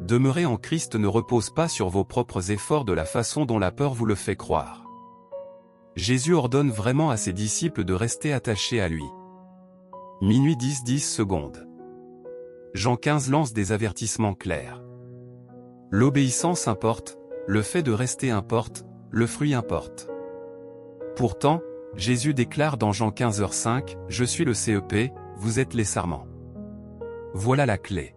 Demeurer en Christ ne repose pas sur vos propres efforts de la façon dont la peur vous le fait croire. Jésus ordonne vraiment à ses disciples de rester attachés à lui. Minuit 10 secondes. Jean 15 lance des avertissements clairs. L'obéissance importe, le fait de rester importe, le fruit importe. Pourtant, Jésus déclare dans Jean 15h5, « Je suis le CEP, vous êtes les sarments. » Voilà la clé.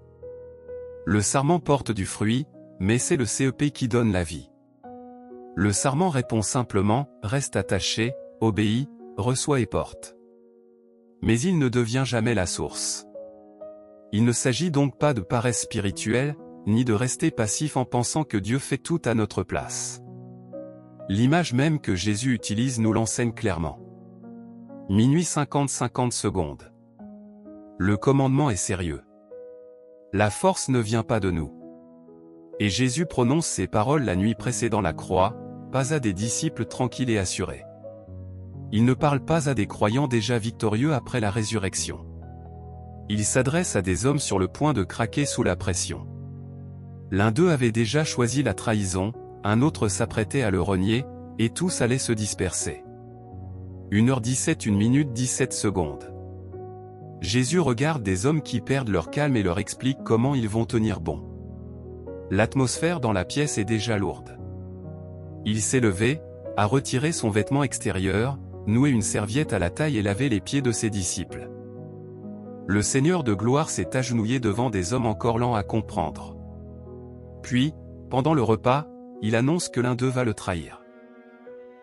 Le sarment porte du fruit, mais c'est le CEP qui donne la vie. Le sarment répond simplement, reste attaché, obéit, reçoit et porte. Mais il ne devient jamais la source. Il ne s'agit donc pas de paresse spirituelle, ni de rester passif en pensant que Dieu fait tout à notre place. L'image même que Jésus utilise nous l'enseigne clairement. Minuit 50 secondes. Le commandement est sérieux. La force ne vient pas de nous. Et Jésus prononce ces paroles la nuit précédant la croix, pas à des disciples tranquilles et assurés. Il ne parle pas à des croyants déjà victorieux après la résurrection. Il s'adresse à des hommes sur le point de craquer sous la pression. L'un d'eux avait déjà choisi la trahison, un autre s'apprêtait à le renier, et tous allaient se disperser. 1h17 1 minute 17 secondes. Jésus regarde des hommes qui perdent leur calme et leur explique comment ils vont tenir bon. L'atmosphère dans la pièce est déjà lourde. Il s'est levé, a retiré son vêtement extérieur, noué une serviette à la taille et lavé les pieds de ses disciples. Le Seigneur de gloire s'est agenouillé devant des hommes encore lents à comprendre. Puis, pendant le repas, il annonce que l'un d'eux va le trahir.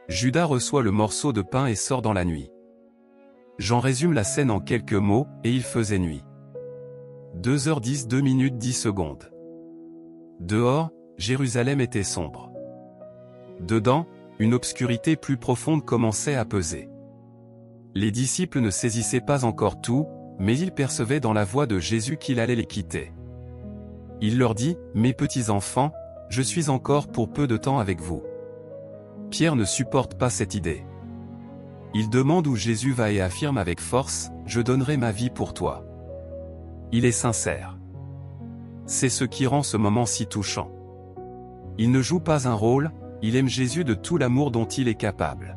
Judas reçoit le morceau de pain et sort dans la nuit. J'en résume la scène en quelques mots, et il faisait nuit. 2h10 2 minutes 10 secondes. Dehors, Jérusalem était sombre. Dedans, une obscurité plus profonde commençait à peser. Les disciples ne saisissaient pas encore tout, mais ils percevaient dans la voix de Jésus qu'il allait les quitter. Il leur dit, « Mes petits enfants, je suis encore pour peu de temps avec vous. » Pierre ne supporte pas cette idée. Il demande où Jésus va et affirme avec force, « Je donnerai ma vie pour toi. » Il est sincère. C'est ce qui rend ce moment si touchant. Il ne joue pas un rôle, il aime Jésus de tout l'amour dont il est capable.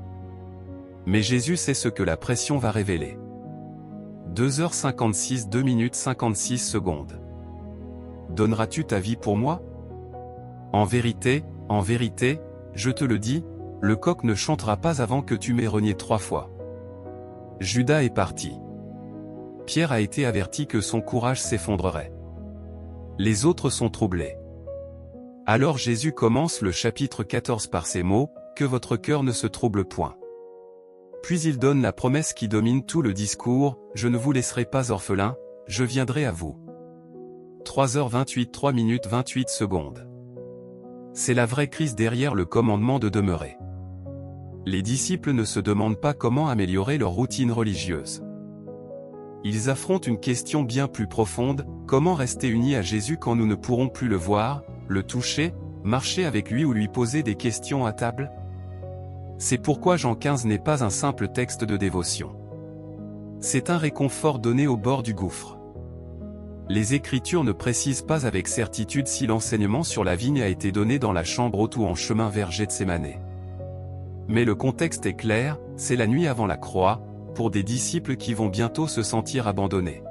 Mais Jésus sait ce que la pression va révéler. 2h56 2 minutes 56 secondes. Donneras-tu ta vie pour moi? En vérité, je te le dis, le coq ne chantera pas avant que tu m'aies renié 3 fois. Judas est parti. Pierre a été averti que son courage s'effondrerait. Les autres sont troublés. Alors Jésus commence le chapitre 14 par ces mots, « Que votre cœur ne se trouble point. » Puis il donne la promesse qui domine tout le discours, « Je ne vous laisserai pas orphelins, je viendrai à vous. » 3h28 3 minutes 28 secondes. C'est la vraie crise derrière le commandement de demeurer. Les disciples ne se demandent pas comment améliorer leur routine religieuse. Ils affrontent une question bien plus profonde, comment rester unis à Jésus quand nous ne pourrons plus le voir, le toucher, marcher avec lui ou lui poser des questions à table? C'est pourquoi Jean 15 n'est pas un simple texte de dévotion. C'est un réconfort donné au bord du gouffre. Les Écritures ne précisent pas avec certitude si l'enseignement sur la vigne a été donné dans la chambre haute ou en chemin vers Gethsémanée. Mais le contexte est clair, c'est la nuit avant la croix, pour des disciples qui vont bientôt se sentir abandonnés.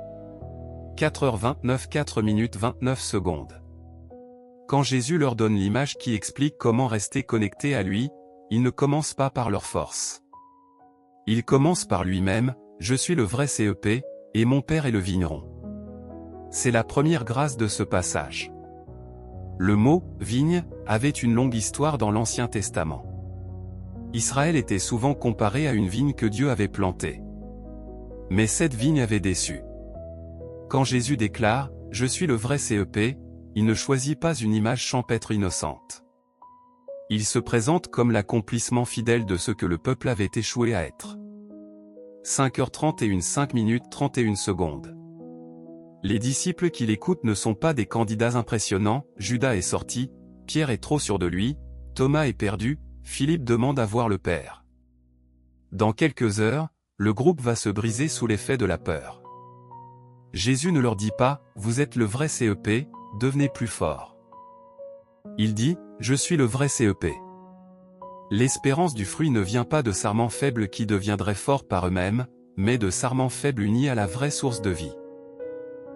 4h29 4 minutes 29 secondes. Quand Jésus leur donne l'image qui explique comment rester connecté à lui, il ne commence pas par leur force. Il commence par lui-même, « Je suis le vrai CEP, et mon Père est le vigneron. » C'est la première grâce de ce passage. Le mot « vigne » avait une longue histoire dans l'Ancien Testament. Israël était souvent comparé à une vigne que Dieu avait plantée. Mais cette vigne avait déçu. Quand Jésus déclare « Je suis le vrai CEP », il ne choisit pas une image champêtre innocente. Il se présente comme l'accomplissement fidèle de ce que le peuple avait échoué à être. 5h31 5 minutes 31 secondes. Les disciples qui l'écoutent ne sont pas des candidats impressionnants, Judas est sorti, Pierre est trop sûr de lui, Thomas est perdu, Philippe demande à voir le Père. Dans quelques heures, le groupe va se briser sous l'effet de la peur. Jésus ne leur dit pas « Vous êtes le vrai CEP, devenez plus fort. » Il dit, je suis le vrai CEP. L'espérance du fruit ne vient pas de sarments faibles qui deviendraient forts par eux-mêmes, mais de sarments faibles unis à la vraie source de vie.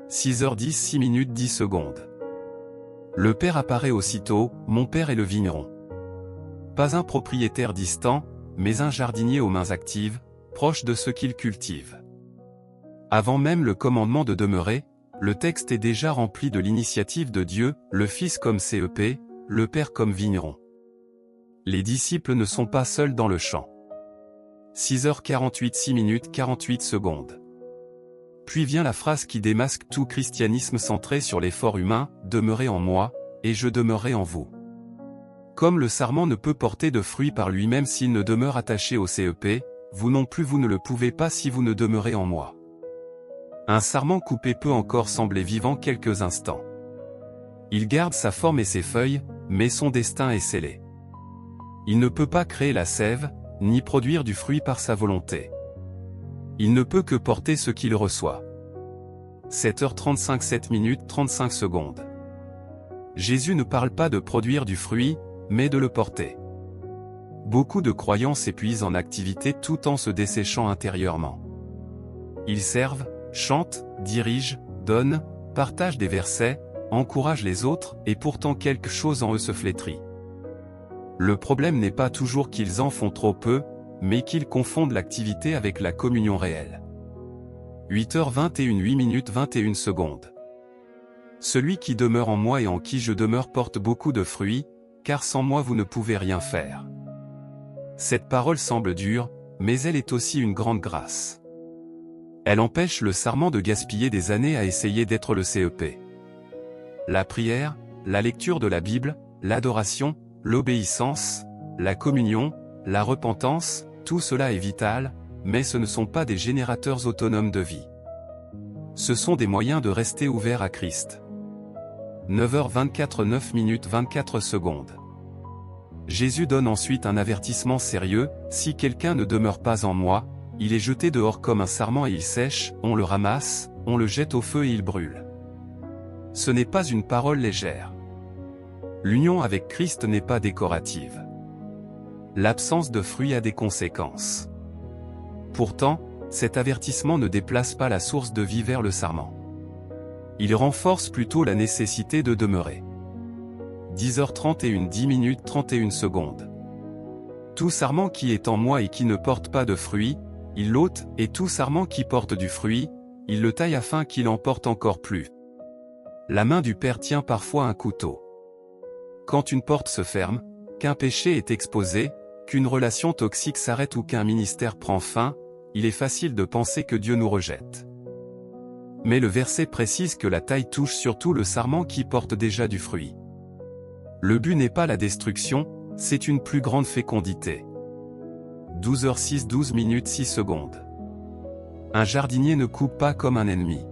6h10 6 minutes 10 secondes. Le père apparaît aussitôt, mon père est le vigneron. Pas un propriétaire distant, mais un jardinier aux mains actives, proche de ce qu'il cultive. Avant même le commandement de demeurer, le texte est déjà rempli de l'initiative de Dieu, le Fils comme CEP, le Père comme vigneron. Les disciples ne sont pas seuls dans le champ. 6h48 6 minutes 48 secondes. Puis vient la phrase qui démasque tout christianisme centré sur l'effort humain, « Demeurez en moi, et je demeurerai en vous ». Comme le sarment ne peut porter de fruits par lui-même s'il ne demeure attaché au CEP, vous non plus vous ne le pouvez pas si vous ne demeurez en moi. Un sarment coupé peut encore sembler vivant quelques instants. Il garde sa forme et ses feuilles, mais son destin est scellé. Il ne peut pas créer la sève, ni produire du fruit par sa volonté. Il ne peut que porter ce qu'il reçoit. 7h35 7 minutes 35 secondes. Jésus ne parle pas de produire du fruit, mais de le porter. Beaucoup de croyants s'épuisent en activité tout en se desséchant intérieurement. Ils servent, chantent, dirigent, donnent, partagent des versets, encouragent les autres, et pourtant quelque chose en eux se flétrit. Le problème n'est pas toujours qu'ils en font trop peu, mais qu'ils confondent l'activité avec la communion réelle. 8h21 8 minutes 21 secondes. Celui qui demeure en moi et en qui je demeure porte beaucoup de fruits, car sans moi vous ne pouvez rien faire. Cette parole semble dure, mais elle est aussi une grande grâce. Elle empêche le sarment de gaspiller des années à essayer d'être le CEP. La prière, la lecture de la Bible, l'adoration, l'obéissance, la communion, la repentance, tout cela est vital, mais ce ne sont pas des générateurs autonomes de vie. Ce sont des moyens de rester ouverts à Christ. 9h24 9 minutes 24 secondes. Jésus donne ensuite un avertissement sérieux, « Si quelqu'un ne demeure pas en moi, il est jeté dehors comme un sarment et il sèche, on le ramasse, on le jette au feu et il brûle. » Ce n'est pas une parole légère. L'union avec Christ n'est pas décorative. L'absence de fruits a des conséquences. Pourtant, cet avertissement ne déplace pas la source de vie vers le sarment. Il renforce plutôt la nécessité de demeurer. 10h31 10 minutes 31 secondes. Tout sarment qui est en moi et qui ne porte pas de fruits, il l'ôte, et tout sarment qui porte du fruit, il le taille afin qu'il en porte encore plus. La main du Père tient parfois un couteau. Quand une porte se ferme, qu'un péché est exposé, qu'une relation toxique s'arrête ou qu'un ministère prend fin, il est facile de penser que Dieu nous rejette. Mais le verset précise que la taille touche surtout le sarment qui porte déjà du fruit. Le but n'est pas la destruction, c'est une plus grande fécondité. 12h06 12 minutes 6 secondes. Un jardinier ne coupe pas comme un ennemi.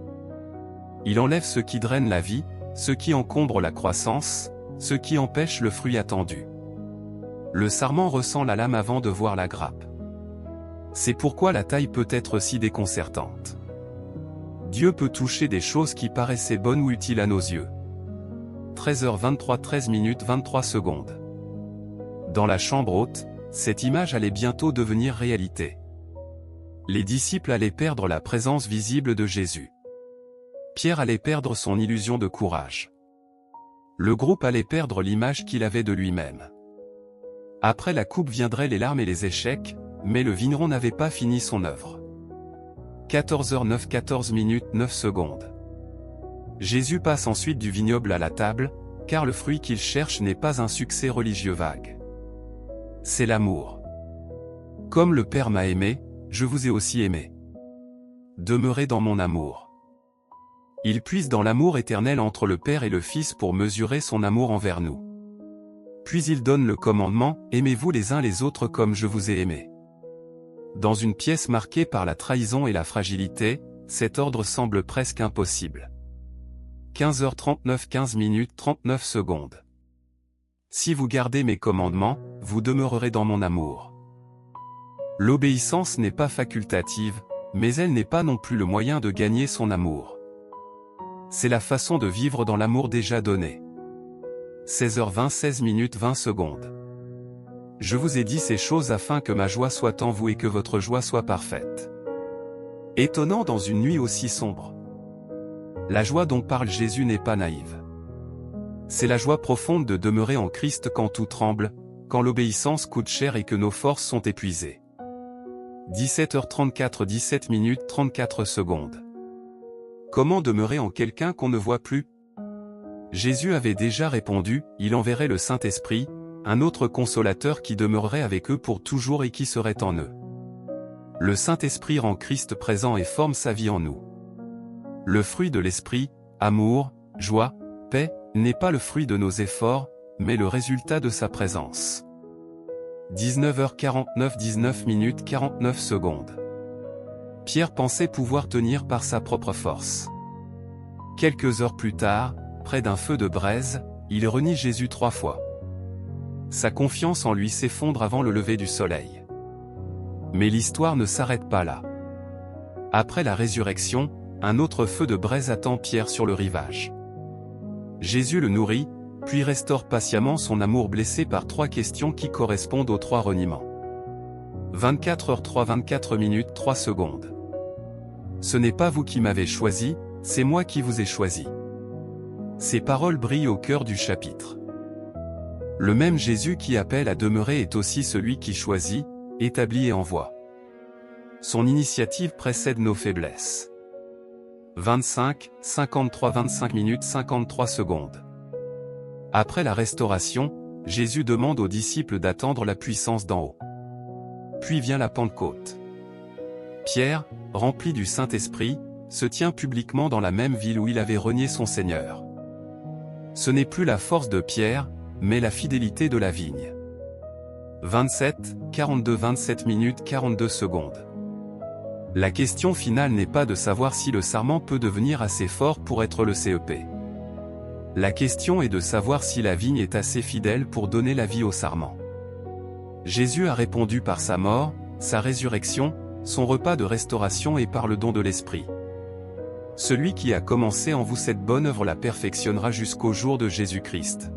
Il enlève ce qui draine la vie, ce qui encombre la croissance, ce qui empêche le fruit attendu. Le sarment ressent la lame avant de voir la grappe. C'est pourquoi la taille peut être si déconcertante. Dieu peut toucher des choses qui paraissaient bonnes ou utiles à nos yeux. 13h23 13 minutes 23 secondes. Dans la chambre haute, cette image allait bientôt devenir réalité. Les disciples allaient perdre la présence visible de Jésus. Pierre allait perdre son illusion de courage. Le groupe allait perdre l'image qu'il avait de lui-même. Après la coupe viendraient les larmes et les échecs, mais le vigneron n'avait pas fini son œuvre. 14h09 14 minutes 9 secondes. Jésus passe ensuite du vignoble à la table, car le fruit qu'il cherche n'est pas un succès religieux vague. C'est l'amour. Comme le Père m'a aimé, je vous ai aussi aimé. Demeurez dans mon amour. Il puise dans l'amour éternel entre le Père et le Fils pour mesurer son amour envers nous. Puis il donne le commandement, « Aimez-vous les uns les autres comme je vous ai aimé. » Dans une pièce marquée par la trahison et la fragilité, cet ordre semble presque impossible. 15h39 15 minutes 39 secondes. Si vous gardez mes commandements, vous demeurerez dans mon amour. L'obéissance n'est pas facultative, mais elle n'est pas non plus le moyen de gagner son amour. C'est la façon de vivre dans l'amour déjà donné. 16h20 16 minutes 20 secondes. Je vous ai dit ces choses afin que ma joie soit en vous et que votre joie soit parfaite. Étonnant dans une nuit aussi sombre. La joie dont parle Jésus n'est pas naïve. C'est la joie profonde de demeurer en Christ quand tout tremble, quand l'obéissance coûte cher et que nos forces sont épuisées. 17h34 17 minutes 34 secondes. Comment demeurer en quelqu'un qu'on ne voit plus? Jésus avait déjà répondu, il enverrait le Saint-Esprit, un autre consolateur qui demeurerait avec eux pour toujours et qui serait en eux. Le Saint-Esprit rend Christ présent et forme sa vie en nous. Le fruit de l'Esprit, amour, joie, paix, n'est pas le fruit de nos efforts, mais le résultat de sa présence. 19h49 19 minutes 49 secondes. Pierre pensait pouvoir tenir par sa propre force. Quelques heures plus tard, près d'un feu de braise, il renie Jésus 3 fois. Sa confiance en lui s'effondre avant le lever du soleil. Mais l'histoire ne s'arrête pas là. Après la résurrection, un autre feu de braise attend Pierre sur le rivage. Jésus le nourrit, puis restaure patiemment son amour blessé par 3 questions qui correspondent aux 3 reniements. 24h03 24 minutes 3 secondes. Ce n'est pas vous qui m'avez choisi, c'est moi qui vous ai choisi. Ces paroles brillent au cœur du chapitre. Le même Jésus qui appelle à demeurer est aussi celui qui choisit, établit et envoie. Son initiative précède nos faiblesses. 25, 53 25 minutes 53 secondes. Après la restauration, Jésus demande aux disciples d'attendre la puissance d'en haut. Puis vient la Pentecôte. Pierre, rempli du Saint-Esprit, se tient publiquement dans la même ville où il avait renié son Seigneur. Ce n'est plus la force de Pierre, mais la fidélité de la vigne. 27, 42 27 minutes 42 secondes. La question finale n'est pas de savoir si le sarment peut devenir assez fort pour être le CEP. La question est de savoir si la vigne est assez fidèle pour donner la vie au sarment. Jésus a répondu par sa mort, sa résurrection, son repas de restauration et par le don de l'Esprit. Celui qui a commencé en vous cette bonne œuvre la perfectionnera jusqu'au jour de Jésus-Christ.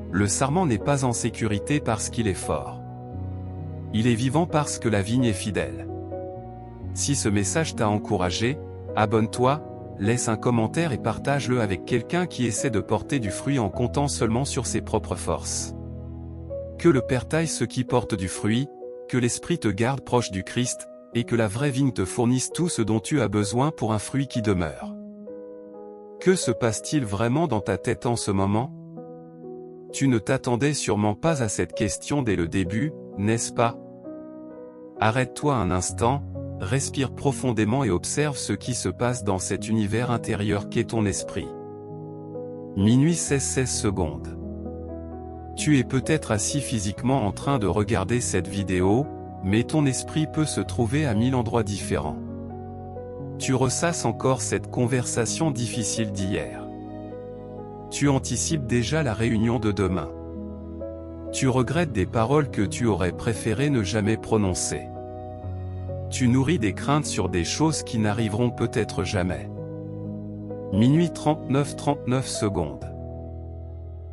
Le sarment n'est pas en sécurité parce qu'il est fort. Il est vivant parce que la vigne est fidèle. Si ce message t'a encouragé, abonne-toi, laisse un commentaire et partage-le avec quelqu'un qui essaie de porter du fruit en comptant seulement sur ses propres forces. Que le Père taille ceux qui portent du fruit, que l'Esprit te garde proche du Christ, et que la vraie vigne te fournisse tout ce dont tu as besoin pour un fruit qui demeure. Que se passe-t-il vraiment dans ta tête en ce moment? Tu ne t'attendais sûrement pas à cette question dès le début, n'est-ce pas? Arrête-toi un instant, respire profondément et observe ce qui se passe dans cet univers intérieur qu'est ton esprit. Minuit 16 secondes. Tu es peut-être assis physiquement en train de regarder cette vidéo, mais ton esprit peut se trouver à 1000 endroits différents. Tu ressasses encore cette conversation difficile d'hier. Tu anticipes déjà la réunion de demain. Tu regrettes des paroles que tu aurais préféré ne jamais prononcer. Tu nourris des craintes sur des choses qui n'arriveront peut-être jamais. Minuit 39 secondes.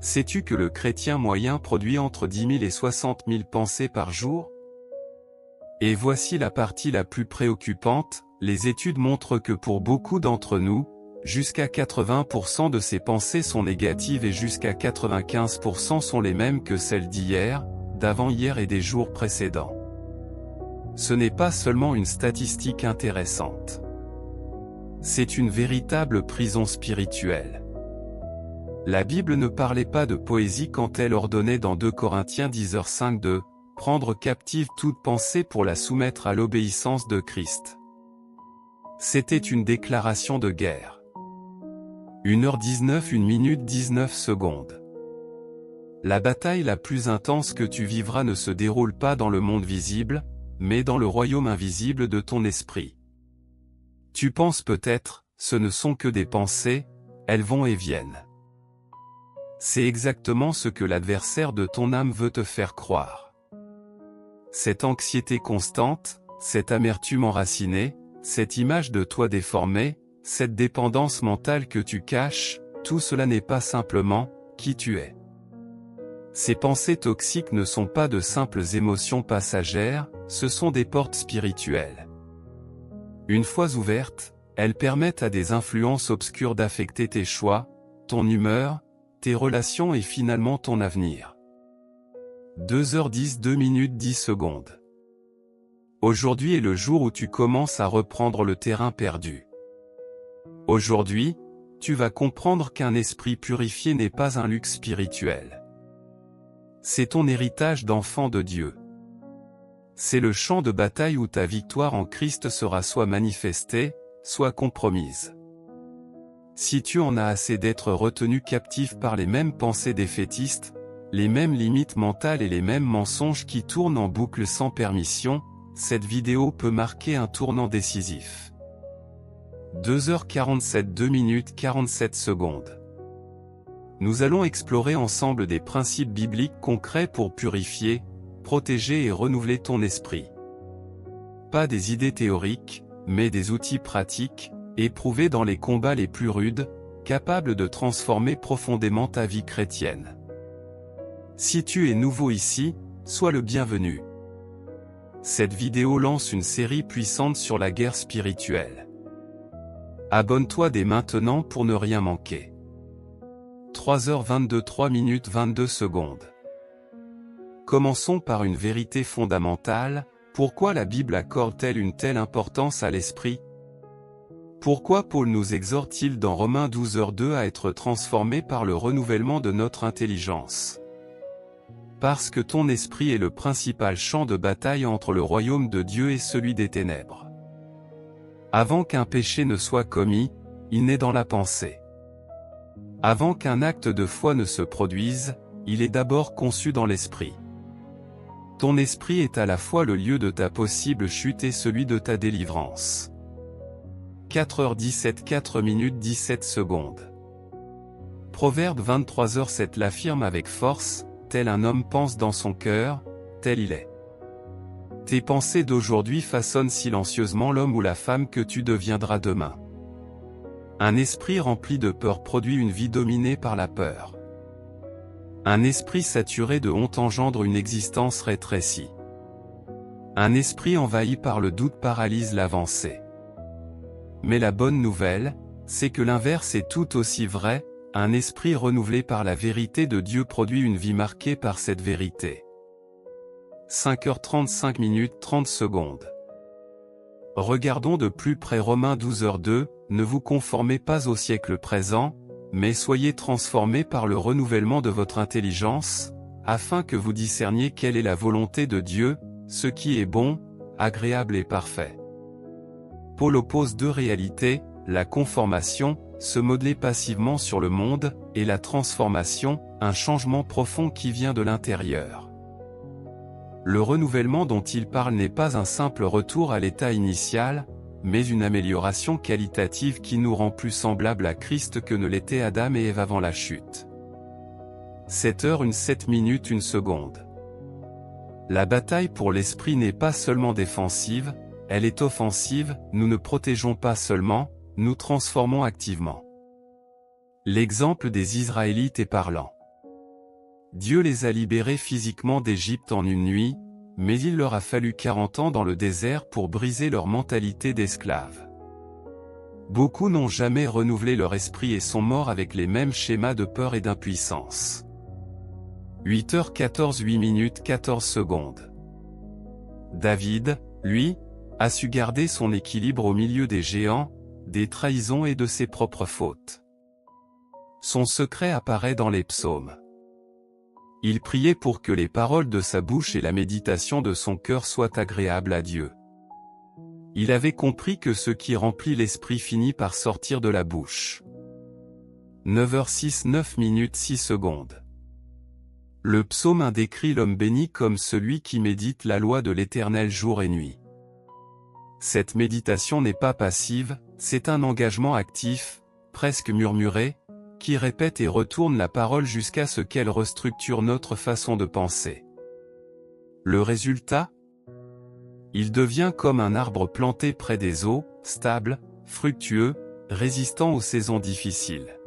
Sais-tu que le chrétien moyen produit entre 10 000 et 60 000 pensées par jour? Et voici la partie la plus préoccupante, les études montrent que pour beaucoup d'entre nous, jusqu'à 80% de ces pensées sont négatives et jusqu'à 95% sont les mêmes que celles d'hier, d'avant-hier et des jours précédents. Ce n'est pas seulement une statistique intéressante. C'est une véritable prison spirituelle. La Bible ne parlait pas de poésie quand elle ordonnait dans 2 Corinthiens 10h5 de « prendre captive toute pensée pour la soumettre à l'obéissance de Christ ». C'était une déclaration de guerre. 1h19 1 minute 19 secondes. La bataille la plus intense que tu vivras ne se déroule pas dans le monde visible, mais dans le royaume invisible de ton esprit. Tu penses peut-être, ce ne sont que des pensées, elles vont et viennent. C'est exactement ce que l'adversaire de ton âme veut te faire croire. Cette anxiété constante, cette amertume enracinée, cette image de toi déformée, cette dépendance mentale que tu caches, tout cela n'est pas simplement qui tu es. Ces pensées toxiques ne sont pas de simples émotions passagères, ce sont des portes spirituelles. Une fois ouvertes, elles permettent à des influences obscures d'affecter tes choix, ton humeur, tes relations et finalement ton avenir. 2h10 2 minutes 10 secondes. Aujourd'hui est le jour où tu commences à reprendre le terrain perdu. Aujourd'hui, tu vas comprendre qu'un esprit purifié n'est pas un luxe spirituel. C'est ton héritage d'enfant de Dieu. C'est le champ de bataille où ta victoire en Christ sera soit manifestée, soit compromise. Si tu en as assez d'être retenu captif par les mêmes pensées défaitistes, les mêmes limites mentales et les mêmes mensonges qui tournent en boucle sans permission, cette vidéo peut marquer un tournant décisif. 2h47 2 minutes 47 secondes. Nous allons explorer ensemble des principes bibliques concrets pour purifier, protéger et renouveler ton esprit. Pas des idées théoriques, mais des outils pratiques, éprouvés dans les combats les plus rudes, capables de transformer profondément ta vie chrétienne. Si tu es nouveau ici, sois le bienvenu. Cette vidéo lance une série puissante sur la guerre spirituelle. Abonne-toi dès maintenant pour ne rien manquer. 3h22 3 minutes 22 secondes. Commençons par une vérité fondamentale, pourquoi la Bible accorde-t-elle une telle importance à l'esprit? Pourquoi Paul nous exhorte-t-il dans Romains 12h2 à être transformés par le renouvellement de notre intelligence? Parce que ton esprit est le principal champ de bataille entre le royaume de Dieu et celui des ténèbres. Avant qu'un péché ne soit commis, il naît dans la pensée. Avant qu'un acte de foi ne se produise, il est d'abord conçu dans l'esprit. Ton esprit est à la fois le lieu de ta possible chute et celui de ta délivrance. 4h17 4 minutes 17 secondes. Proverbe 23h7 l'affirme avec force, tel un homme pense dans son cœur, tel il est. Tes pensées d'aujourd'hui façonnent silencieusement l'homme ou la femme que tu deviendras demain. Un esprit rempli de peur produit une vie dominée par la peur. Un esprit saturé de honte engendre une existence rétrécie. Un esprit envahi par le doute paralyse l'avancée. Mais la bonne nouvelle, c'est que l'inverse est tout aussi vrai, un esprit renouvelé par la vérité de Dieu produit une vie marquée par cette vérité. 5h35 minutes 30 secondes. Regardons de plus près Romains 12h2, ne vous conformez pas au siècle présent, mais soyez transformés par le renouvellement de votre intelligence, afin que vous discerniez quelle est la volonté de Dieu, ce qui est bon, agréable et parfait. Paul oppose deux réalités, la conformation, se modeler passivement sur le monde, et la transformation, un changement profond qui vient de l'intérieur. Le renouvellement dont il parle n'est pas un simple retour à l'état initial, mais une amélioration qualitative qui nous rend plus semblables à Christ que ne l'étaient Adam et Ève avant la chute. 7h 7 minutes 1 seconde. La bataille pour l'esprit n'est pas seulement défensive, elle est offensive, nous ne protégeons pas seulement, nous transformons activement. L'exemple des Israélites est parlant. Dieu les a libérés physiquement d'Égypte en une nuit, mais il leur a fallu 40 ans dans le désert pour briser leur mentalité d'esclaves. Beaucoup n'ont jamais renouvelé leur esprit et sont morts avec les mêmes schémas de peur et d'impuissance. 8h14 8 minutes 14 secondes. David, lui, a su garder son équilibre au milieu des géants, des trahisons et de ses propres fautes. Son secret apparaît dans les psaumes. Il priait pour que les paroles de sa bouche et la méditation de son cœur soient agréables à Dieu. Il avait compris que ce qui remplit l'esprit finit par sortir de la bouche. 9h06 9 minutes 6 secondes. Le psaume 1 décrit l'homme béni comme celui qui médite la loi de l'Éternel jour et nuit. Cette méditation n'est pas passive, c'est un engagement actif, presque murmuré, qui répète et retourne la parole jusqu'à ce qu'elle restructure notre façon de penser. Le résultat? Il devient comme un arbre planté près des eaux, stable, fructueux, résistant aux saisons difficiles.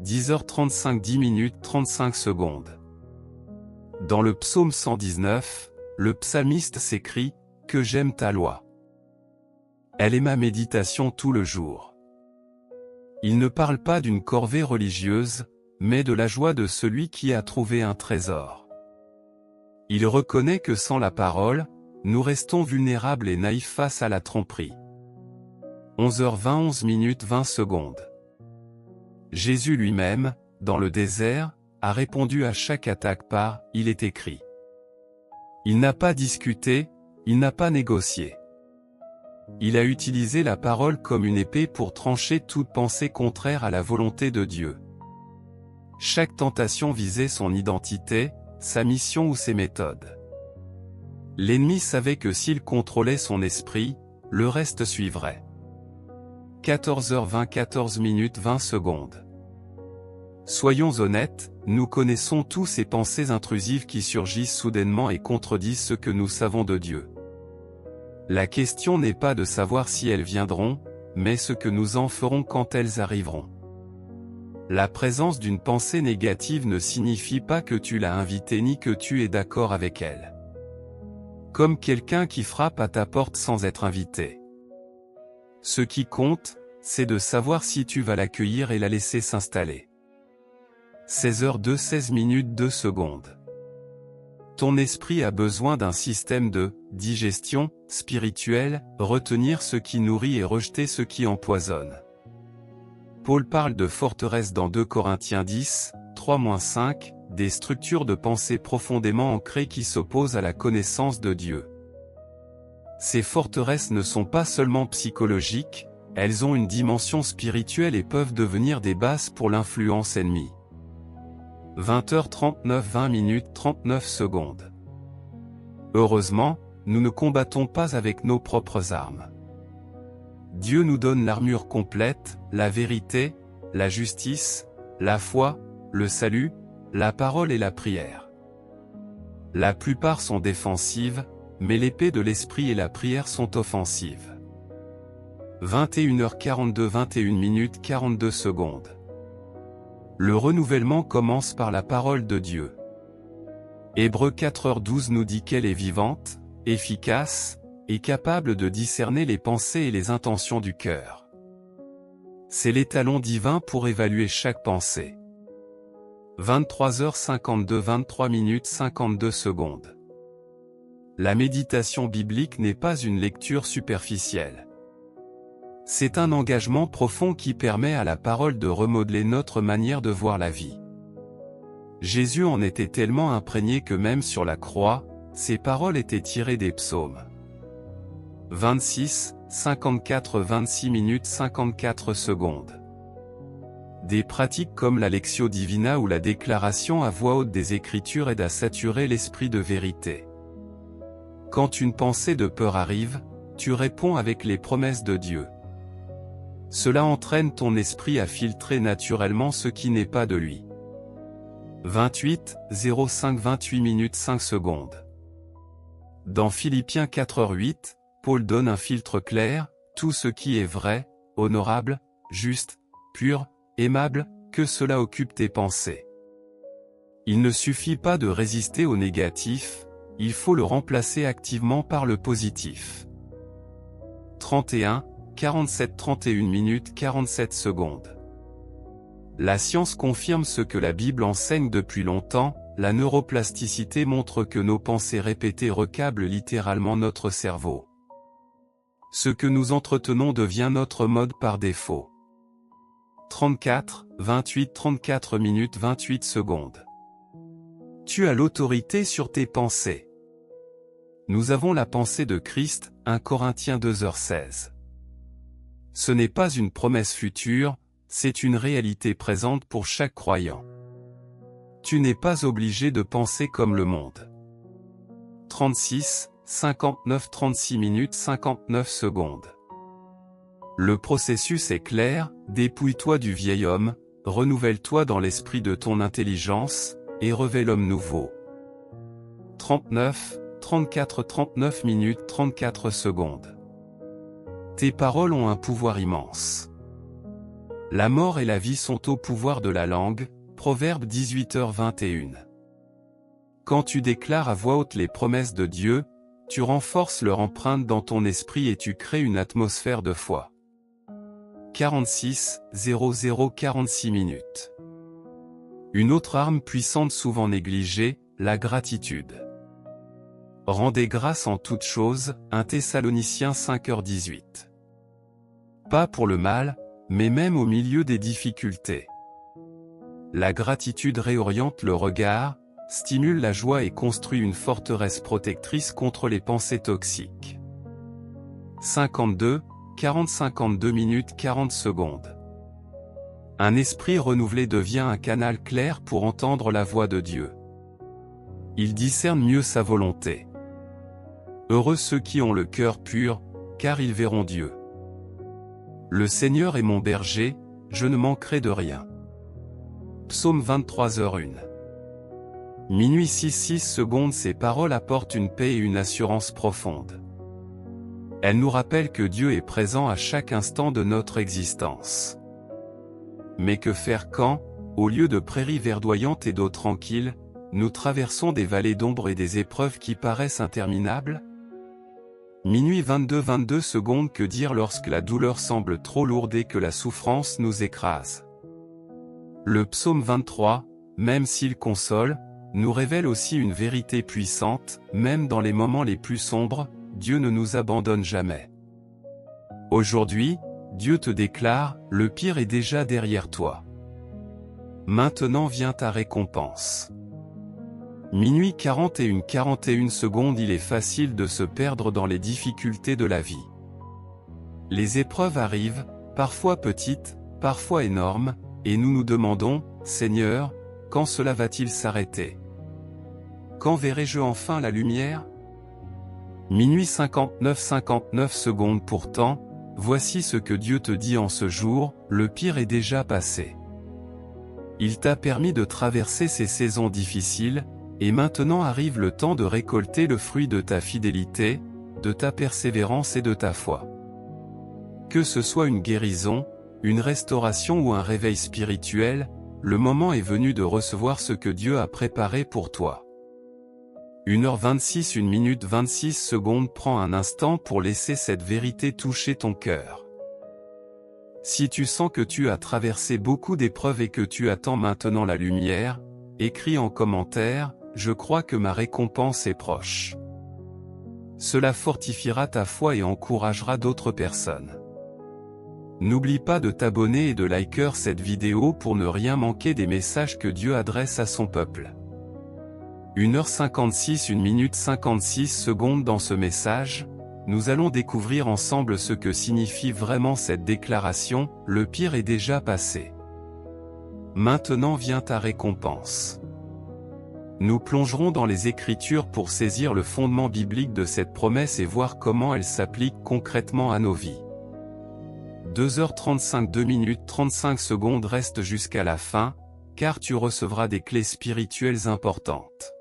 10h35 10:35. Dans le psaume 119, le psalmiste s'écrie « Que j'aime ta loi. Elle est ma méditation tout le jour. » Il ne parle pas d'une corvée religieuse, mais de la joie de celui qui a trouvé un trésor. Il reconnaît que sans la parole, nous restons vulnérables et naïfs face à la tromperie. 11h20 11:20. Jésus lui-même, dans le désert, a répondu à chaque attaque par « Il est écrit ». Il n'a pas discuté, il n'a pas négocié. Il a utilisé la parole comme une épée pour trancher toute pensée contraire à la volonté de Dieu. Chaque tentation visait son identité, sa mission ou ses méthodes. L'ennemi savait que s'il contrôlait son esprit, le reste suivrait. 14h20 14:20. Soyons honnêtes, nous connaissons tous ces pensées intrusives qui surgissent soudainement et contredisent ce que nous savons de Dieu. La question n'est pas de savoir si elles viendront, mais ce que nous en ferons quand elles arriveront. La présence d'une pensée négative ne signifie pas que tu l'as invitée ni que tu es d'accord avec elle. Comme quelqu'un qui frappe à ta porte sans être invité. Ce qui compte, c'est de savoir si tu vas l'accueillir et la laisser s'installer. 16h02 16:02. Ton esprit a besoin d'un système de digestion spirituelle, retenir ce qui nourrit et rejeter ce qui empoisonne. Paul parle de forteresse dans 2 Corinthiens 10, 3-5, des structures de pensée profondément ancrées qui s'opposent à la connaissance de Dieu. Ces forteresses ne sont pas seulement psychologiques, elles ont une dimension spirituelle et peuvent devenir des bases pour l'influence ennemie. 20h39 20:39. Heureusement, nous ne combattons pas avec nos propres armes. Dieu nous donne l'armure complète, la vérité, la justice, la foi, le salut, la parole et la prière. La plupart sont défensives, mais l'épée de l'esprit et la prière sont offensives. 21h42 21:42. Le renouvellement commence par la parole de Dieu. Hébreux 4h12 nous dit qu'elle est vivante, efficace, et capable de discerner les pensées et les intentions du cœur. C'est l'étalon divin pour évaluer chaque pensée. 23h52 23:52. La méditation biblique n'est pas une lecture superficielle. C'est un engagement profond qui permet à la parole de remodeler notre manière de voir la vie. Jésus en était tellement imprégné que même sur la croix, ses paroles étaient tirées des psaumes. 26, 54 26:54. Des pratiques comme la Lectio Divina ou la déclaration à voix haute des Écritures aident à saturer l'esprit de vérité. Quand une pensée de peur arrive, tu réponds avec les promesses de Dieu. Cela entraîne ton esprit à filtrer naturellement ce qui n'est pas de lui. 28, 05 28:05. Dans Philippiens 4h8, Paul donne un filtre clair, tout ce qui est vrai, honorable, juste, pur, aimable, que cela occupe tes pensées. Il ne suffit pas de résister au négatif, il faut le remplacer activement par le positif. 31, 47 31:47. La science confirme ce que la Bible enseigne depuis longtemps, la neuroplasticité montre que nos pensées répétées recablent littéralement notre cerveau. Ce que nous entretenons devient notre mode par défaut. 34, 28 34:28. Tu as l'autorité sur tes pensées. Nous avons la pensée de Christ, 1 Corinthiens 2h16. Ce n'est pas une promesse future, c'est une réalité présente pour chaque croyant. Tu n'es pas obligé de penser comme le monde. 36, 59 36:59. Le processus est clair, dépouille-toi du vieil homme, renouvelle-toi dans l'esprit de ton intelligence, et revêt l'homme nouveau. 39, 34 39:34. Tes paroles ont un pouvoir immense. La mort et la vie sont au pouvoir de la langue, Proverbe 18h21. Quand tu déclares à voix haute les promesses de Dieu, tu renforces leur empreinte dans ton esprit et tu crées une atmosphère de foi. 46 minutes. Une autre arme puissante souvent négligée, la gratitude. Rendez grâce en toutes choses, 1 Thessaloniciens 5h18. Pas pour le mal, mais même au milieu des difficultés. La gratitude réoriente le regard, stimule la joie et construit une forteresse protectrice contre les pensées toxiques. 52 minutes 40 secondes. Un esprit renouvelé devient un canal clair pour entendre la voix de Dieu. Il discerne mieux sa volonté. Heureux ceux qui ont le cœur pur, car ils verront Dieu. Le Seigneur est mon berger, je ne manquerai de rien. Psaume 23h01. Minuit 6 secondes. Ces paroles apportent une paix et une assurance profonde. Elles nous rappellent que Dieu est présent à chaque instant de notre existence. Mais que faire quand, au lieu de prairies verdoyantes et d'eau tranquille, nous traversons des vallées d'ombre et des épreuves qui paraissent interminables? Minuit 22 secondes. Que dire lorsque la douleur semble trop lourde et que la souffrance nous écrase? Le psaume 23, même s'il console, nous révèle aussi une vérité puissante, même dans les moments les plus sombres, Dieu ne nous abandonne jamais. Aujourd'hui, Dieu te déclare, le pire est déjà derrière toi. Maintenant vient ta récompense. Minuit 41 secondes. Il est facile de se perdre dans les difficultés de la vie. Les épreuves arrivent, parfois petites, parfois énormes, et nous nous demandons, Seigneur, quand cela va-t-il s'arrêter? Quand verrai-je enfin la lumière? Minuit 59 secondes. Pourtant, voici ce que Dieu te dit en ce jour, le pire est déjà passé. Il t'a permis de traverser ces saisons difficiles, et maintenant arrive le temps de récolter le fruit de ta fidélité, de ta persévérance et de ta foi. Que ce soit une guérison, une restauration ou un réveil spirituel, le moment est venu de recevoir ce que Dieu a préparé pour toi. 1h26 minute 26 secondes. Prends un instant pour laisser cette vérité toucher ton cœur. Si tu sens que tu as traversé beaucoup d'épreuves et que tu attends maintenant la lumière, écris en commentaire, je crois que ma récompense est proche. Cela fortifiera ta foi et encouragera d'autres personnes. N'oublie pas de t'abonner et de liker cette vidéo pour ne rien manquer des messages que Dieu adresse à son peuple. 1h56 minute 56 secondes. Dans ce message, nous allons découvrir ensemble ce que signifie vraiment cette déclaration, le pire est déjà passé. Maintenant vient ta récompense. Nous plongerons dans les Écritures pour saisir le fondement biblique de cette promesse et voir comment elle s'applique concrètement à nos vies. 2h35 2 minutes 35 secondes. Reste jusqu'à la fin, car tu recevras des clés spirituelles importantes.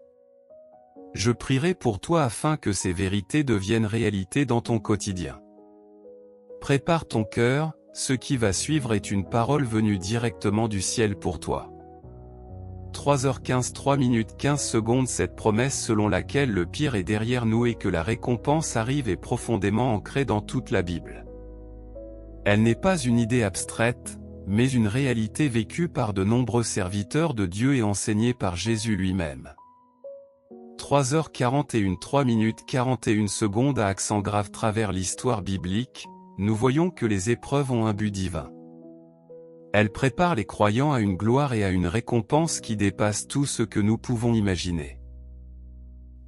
Je prierai pour toi afin que ces vérités deviennent réalité dans ton quotidien. Prépare ton cœur, ce qui va suivre est une parole venue directement du ciel pour toi. 3h15 3 minutes 15 secondes. Cette promesse selon laquelle le pire est derrière nous et que la récompense arrive est profondément ancrée dans toute la Bible. Elle n'est pas une idée abstraite, mais une réalité vécue par de nombreux serviteurs de Dieu et enseignée par Jésus lui-même. 3h41 3 minutes 41 secondes. À accent grave travers l'histoire biblique, nous voyons que les épreuves ont un but divin. Elles préparent les croyants à une gloire et à une récompense qui dépasse tout ce que nous pouvons imaginer.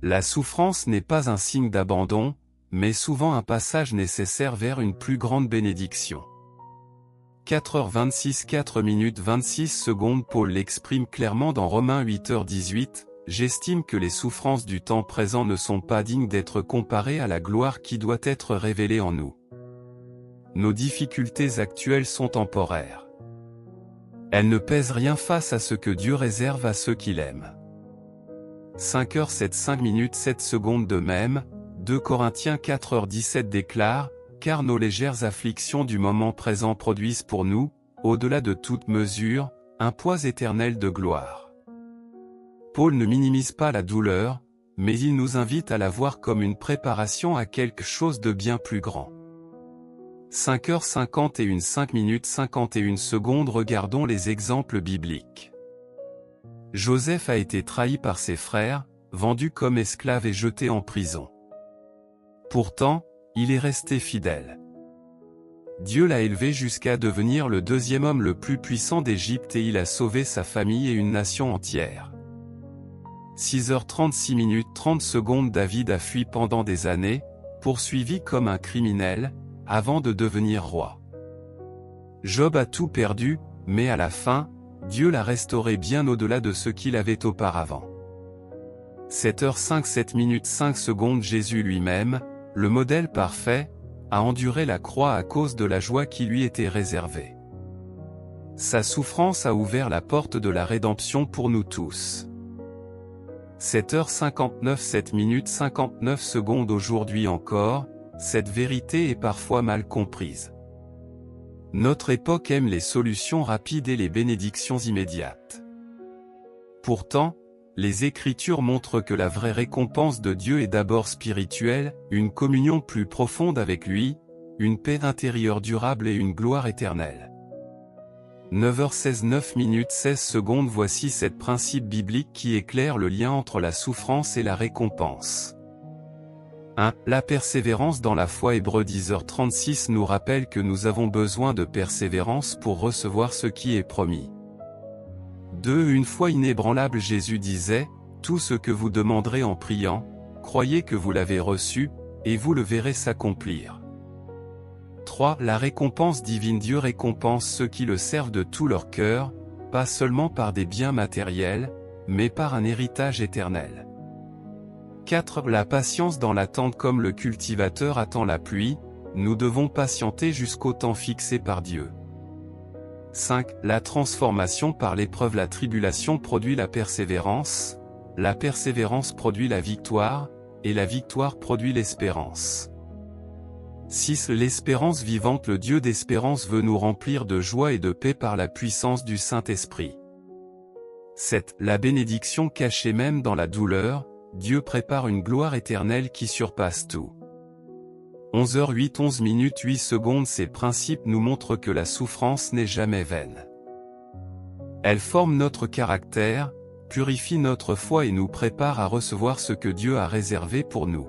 La souffrance n'est pas un signe d'abandon, mais souvent un passage nécessaire vers une plus grande bénédiction. 4h26 4 minutes 26 secondes. Paul l'exprime clairement dans Romains 8h18, « J'estime que les souffrances du temps présent ne sont pas dignes d'être comparées à la gloire qui doit être révélée en nous. » Nos difficultés actuelles sont temporaires. Elles ne pèsent rien face à ce que Dieu réserve à ceux qu'il aime. 5h07 5 minutes 7 secondes. De même, 2 Corinthiens 4h17 déclare, « Car nos légères afflictions du moment présent produisent pour nous, au-delà de toute mesure, un poids éternel de gloire. Paul ne minimise pas la douleur, mais il nous invite à la voir comme une préparation à quelque chose de bien plus grand. 5h51 5:51, regardons les exemples bibliques. Joseph a été trahi par ses frères, vendu comme esclave et jeté en prison. Pourtant, il est resté fidèle. Dieu l'a élevé jusqu'à devenir le deuxième homme le plus puissant d'Égypte et il a sauvé sa famille et une nation entière. 6h36 David a fui pendant des années, poursuivi comme un criminel, avant de devenir roi. Job a tout perdu, mais à la fin, Dieu l'a restauré bien au-delà de ce qu'il avait auparavant. 7h05 Jésus lui-même, le modèle parfait, a enduré la croix à cause de la joie qui lui était réservée. Sa souffrance a ouvert la porte de la rédemption pour nous tous. 7h59 7:59 Aujourd'hui encore, cette vérité est parfois mal comprise. Notre époque aime les solutions rapides et les bénédictions immédiates. Pourtant, les Écritures montrent que la vraie récompense de Dieu est d'abord spirituelle, une communion plus profonde avec lui, une paix intérieure durable et une gloire éternelle. 9h16 9:16 Voici 7 principes bibliques qui éclairent le lien entre la souffrance et la récompense. 1. La persévérance dans la foi. Hébreux 10h36 nous rappelle que nous avons besoin de persévérance pour recevoir ce qui est promis. 2. Une foi inébranlable. Jésus disait, « Tout ce que vous demanderez en priant, croyez que vous l'avez reçu, et vous le verrez s'accomplir. » 3. La récompense divine. Dieu récompense ceux qui le servent de tout leur cœur, pas seulement par des biens matériels, mais par un héritage éternel. 4. La patience dans l'attente. Comme le cultivateur attend la pluie, nous devons patienter jusqu'au temps fixé par Dieu. 5. La transformation par l'épreuve. La tribulation produit la persévérance produit la victoire, et la victoire produit l'espérance. 6. L'espérance vivante. Le Dieu d'espérance veut nous remplir de joie et de paix par la puissance du Saint-Esprit. 7. La bénédiction cachée. Même dans la douleur, Dieu prépare une gloire éternelle qui surpasse tout. 11h08 11:08 Ces principes nous montrent que la souffrance n'est jamais vaine. Elle forme notre caractère, purifie notre foi et nous prépare à recevoir ce que Dieu a réservé pour nous.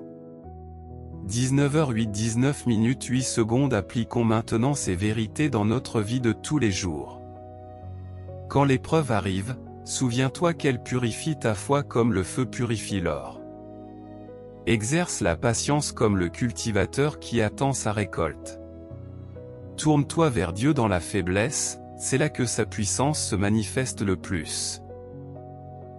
19h08 19:08 Appliquons maintenant ces vérités dans notre vie de tous les jours. Quand l'épreuve arrive, souviens-toi qu'elle purifie ta foi comme le feu purifie l'or. Exerce la patience comme le cultivateur qui attend sa récolte. Tourne-toi vers Dieu dans la faiblesse, c'est là que sa puissance se manifeste le plus.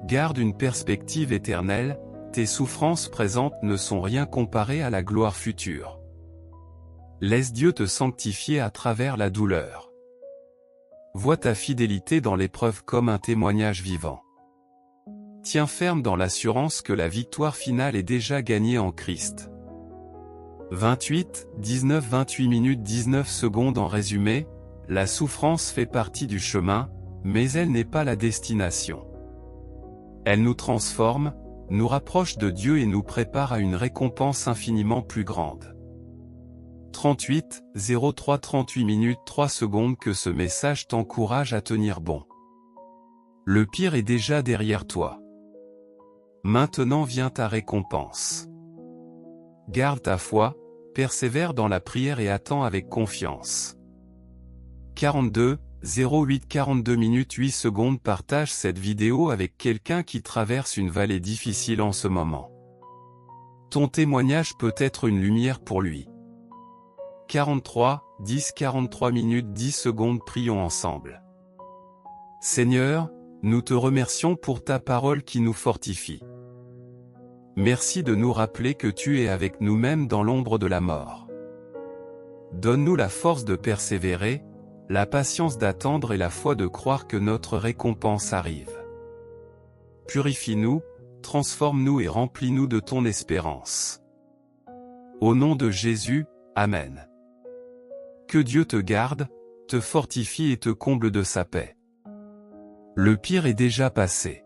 Garde une perspective éternelle, tes souffrances présentes ne sont rien comparées à la gloire future. Laisse Dieu te sanctifier à travers la douleur. Vois ta fidélité dans l'épreuve comme un témoignage vivant. Tiens ferme dans l'assurance que la victoire finale est déjà gagnée en Christ. 28:19 En résumé, la souffrance fait partie du chemin, mais elle n'est pas la destination. Elle nous transforme, nous rapproche de Dieu et nous prépare à une récompense infiniment plus grande. 38:03 Que ce message t'encourage à tenir bon. Le pire est déjà derrière toi. Maintenant vient ta récompense. Garde ta foi, persévère dans la prière et attends avec confiance. 42:08 Partage cette vidéo avec quelqu'un qui traverse une vallée difficile en ce moment. Ton témoignage peut être une lumière pour lui. 43:10 Prions ensemble. Seigneur, nous te remercions pour ta parole qui nous fortifie. Merci de nous rappeler que tu es avec nous même dans l'ombre de la mort. Donne-nous la force de persévérer, la patience d'attendre et la foi de croire que notre récompense arrive. Purifie-nous, transforme-nous et remplis-nous de ton espérance. Au nom de Jésus, Amen. Que Dieu te garde, te fortifie et te comble de sa paix. Le pire est déjà passé.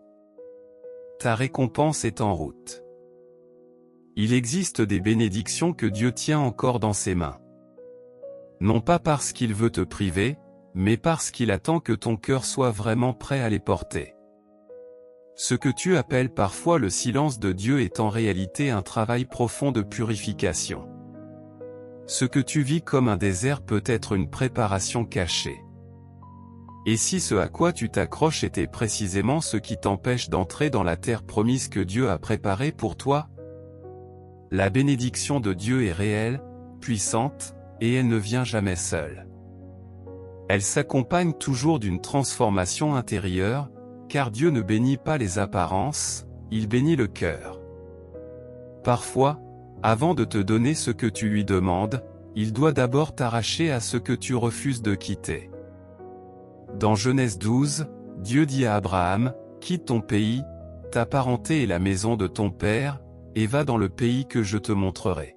Ta récompense est en route. Il existe des bénédictions que Dieu tient encore dans ses mains. Non pas parce qu'il veut te priver, mais parce qu'il attend que ton cœur soit vraiment prêt à les porter. Ce que tu appelles parfois le silence de Dieu est en réalité un travail profond de purification. Ce que tu vis comme un désert peut être une préparation cachée. Et si ce à quoi tu t'accroches était précisément ce qui t'empêche d'entrer dans la terre promise que Dieu a préparée pour toi? La bénédiction de Dieu est réelle, puissante, et elle ne vient jamais seule. Elle s'accompagne toujours d'une transformation intérieure, car Dieu ne bénit pas les apparences, il bénit le cœur. Parfois, avant de te donner ce que tu lui demandes, il doit d'abord t'arracher à ce que tu refuses de quitter. Dans Genèse 12, Dieu dit à Abraham, « Quitte ton pays, ta parenté et la maison de ton père, et va dans le pays que je te montrerai. »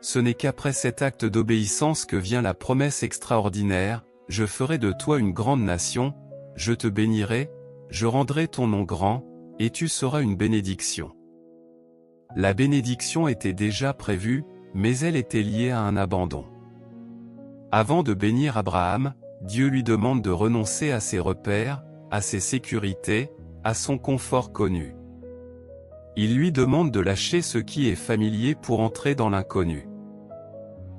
Ce n'est qu'après cet acte d'obéissance que vient la promesse extraordinaire, « Je ferai de toi une grande nation, je te bénirai, je rendrai ton nom grand, et tu seras une bénédiction. » La bénédiction était déjà prévue, mais elle était liée à un abandon. Avant de bénir Abraham, Dieu lui demande de renoncer à ses repères, à ses sécurités, à son confort connu. Il lui demande de lâcher ce qui est familier pour entrer dans l'inconnu.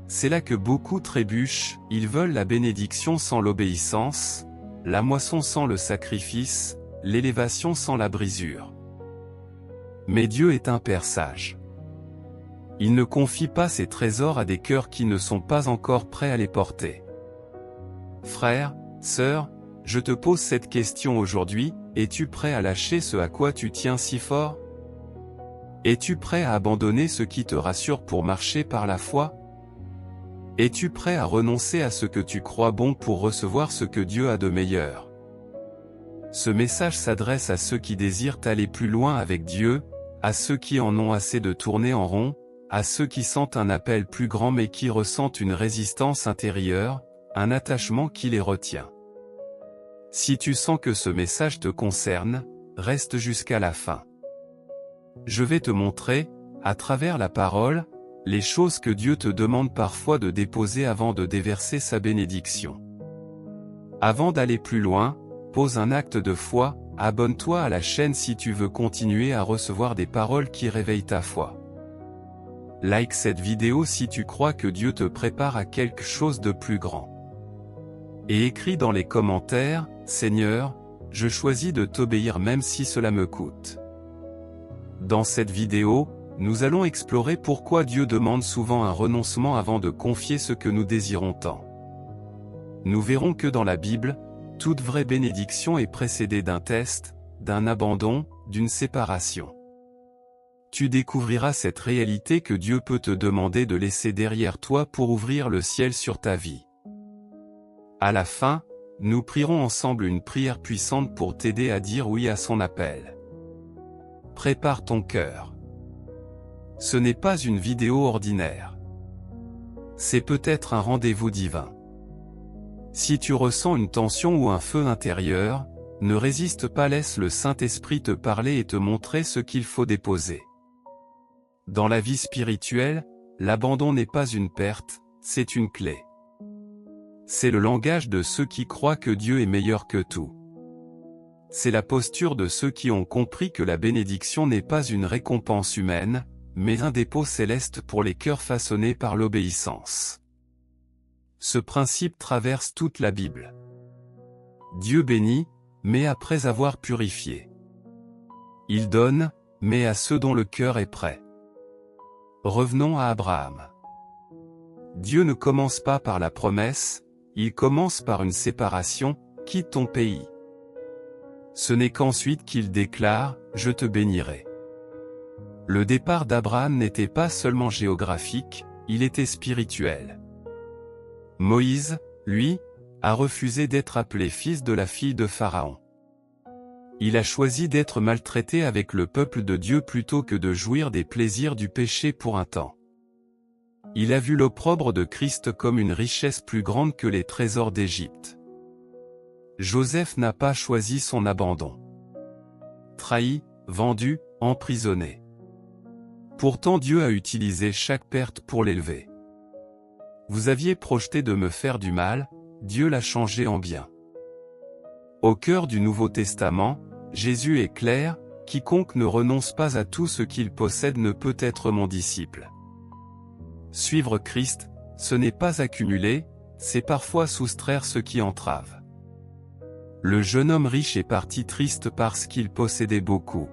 C'est là que beaucoup trébuchent, ils veulent la bénédiction sans l'obéissance, la moisson sans le sacrifice, l'élévation sans la brisure. Mais Dieu est un Père sage. Il ne confie pas ses trésors à des cœurs qui ne sont pas encore prêts à les porter. Frère, sœur, je te pose cette question aujourd'hui, es-tu prêt à lâcher ce à quoi tu tiens si fort? Es-tu prêt à abandonner ce qui te rassure pour marcher par la foi? Es-tu prêt à renoncer à ce que tu crois bon pour recevoir ce que Dieu a de meilleur? Ce message s'adresse à ceux qui désirent aller plus loin avec Dieu, à ceux qui en ont assez de tourner en rond, à ceux qui sentent un appel plus grand mais qui ressentent une résistance intérieure, un attachement qui les retient. Si tu sens que ce message te concerne, reste jusqu'à la fin. Je vais te montrer, à travers la parole, les choses que Dieu te demande parfois de déposer avant de déverser sa bénédiction. Avant d'aller plus loin, pose un acte de foi, abonne-toi à la chaîne si tu veux continuer à recevoir des paroles qui réveillent ta foi. Like cette vidéo si tu crois que Dieu te prépare à quelque chose de plus grand. Et écris dans les commentaires, « Seigneur, je choisis de t'obéir même si cela me coûte. » Dans cette vidéo, nous allons explorer pourquoi Dieu demande souvent un renoncement avant de confier ce que nous désirons tant. Nous verrons que dans la Bible, toute vraie bénédiction est précédée d'un test, d'un abandon, d'une séparation. Tu découvriras cette réalité que Dieu peut te demander de laisser derrière toi pour ouvrir le ciel sur ta vie. À la fin, nous prierons ensemble une prière puissante pour t'aider à dire oui à son appel. Prépare ton cœur. Ce n'est pas une vidéo ordinaire. C'est peut-être un rendez-vous divin. Si tu ressens une tension ou un feu intérieur, ne résiste pas, laisse le Saint-Esprit te parler et te montrer ce qu'il faut déposer. Dans la vie spirituelle, l'abandon n'est pas une perte, c'est une clé. C'est le langage de ceux qui croient que Dieu est meilleur que tout. C'est la posture de ceux qui ont compris que la bénédiction n'est pas une récompense humaine, mais un dépôt céleste pour les cœurs façonnés par l'obéissance. Ce principe traverse toute la Bible. Dieu bénit, mais après avoir purifié. Il donne, mais à ceux dont le cœur est prêt. Revenons à Abraham. Dieu ne commence pas par la promesse, il commence par une séparation, quitte ton pays. Ce n'est qu'ensuite qu'il déclare, je te bénirai. Le départ d'Abraham n'était pas seulement géographique, il était spirituel. Moïse, lui, a refusé d'être appelé fils de la fille de Pharaon. Il a choisi d'être maltraité avec le peuple de Dieu plutôt que de jouir des plaisirs du péché pour un temps. Il a vu l'opprobre de Christ comme une richesse plus grande que les trésors d'Égypte. Joseph n'a pas choisi son abandon. Trahi, vendu, emprisonné. Pourtant Dieu a utilisé chaque perte pour l'élever. Vous aviez projeté de me faire du mal, Dieu l'a changé en bien. Au cœur du Nouveau Testament, Jésus est clair, quiconque ne renonce pas à tout ce qu'il possède ne peut être mon disciple. Suivre Christ, ce n'est pas accumuler, c'est parfois soustraire ce qui entrave. Le jeune homme riche est parti triste parce qu'il possédait beaucoup.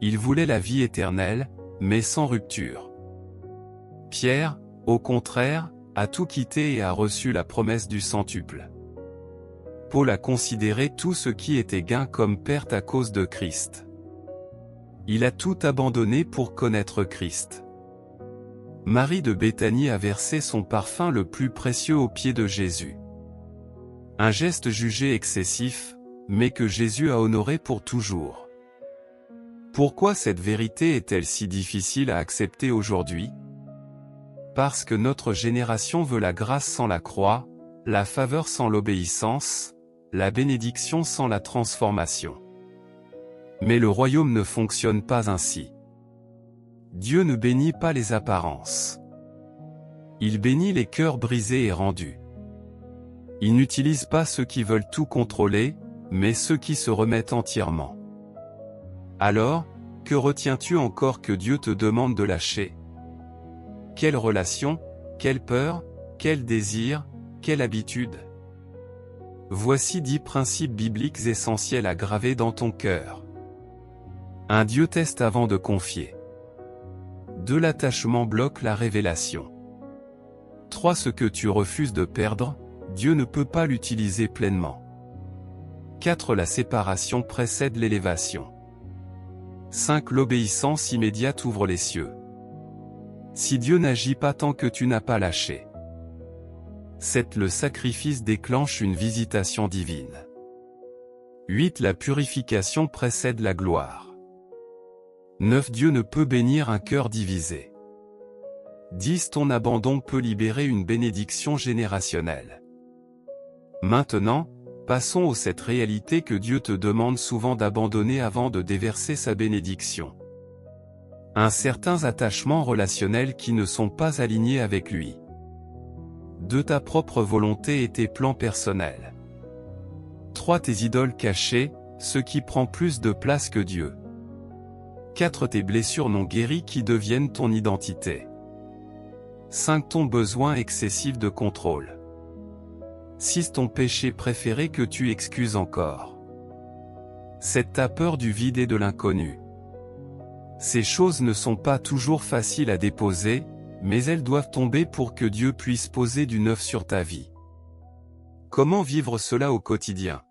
Il voulait la vie éternelle, mais sans rupture. Pierre, au contraire, a tout quitté et a reçu la promesse du centuple. Paul a considéré tout ce qui était gain comme perte à cause de Christ. Il a tout abandonné pour connaître Christ. Marie de Béthanie a versé son parfum le plus précieux aux pieds de Jésus. Un geste jugé excessif, mais que Jésus a honoré pour toujours. Pourquoi cette vérité est-elle si difficile à accepter aujourd'hui? Parce que notre génération veut la grâce sans la croix, la faveur sans l'obéissance, la bénédiction sans la transformation. Mais le royaume ne fonctionne pas ainsi. Dieu ne bénit pas les apparences. Il bénit les cœurs brisés et rendus. Il n'utilise pas ceux qui veulent tout contrôler, mais ceux qui se remettent entièrement. Alors, que retiens-tu encore que Dieu te demande de lâcher? Quelle relation, quelle peur, quel désir, quelle habitude? Voici 10 principes bibliques essentiels à graver dans ton cœur. Un Dieu teste avant de confier. 2. L'attachement bloque la révélation. 3. Ce que tu refuses de perdre, Dieu ne peut pas l'utiliser pleinement. 4. La séparation précède l'élévation. 5. L'obéissance immédiate ouvre les cieux. Si Dieu n'agit pas tant que tu n'as pas lâché. 7. Le sacrifice déclenche une visitation divine. 8. La purification précède la gloire. 9. Dieu ne peut bénir un cœur divisé. 10. Ton abandon peut libérer une bénédiction générationnelle. Maintenant, passons aux 7 réalités que Dieu te demande souvent d'abandonner avant de déverser sa bénédiction. 1. Certains attachements relationnels qui ne sont pas alignés avec lui. 2. Ta propre volonté et tes plans personnels. 3. Tes idoles cachées, ce qui prend plus de place que Dieu. 4. Tes blessures non guéries qui deviennent ton identité. 5. Ton besoin excessif de contrôle. 6. Ton péché préféré que tu excuses encore. 7. Ta peur du vide et de l'inconnu. Ces choses ne sont pas toujours faciles à déposer, mais elles doivent tomber pour que Dieu puisse poser du neuf sur ta vie. Comment vivre cela au quotidien?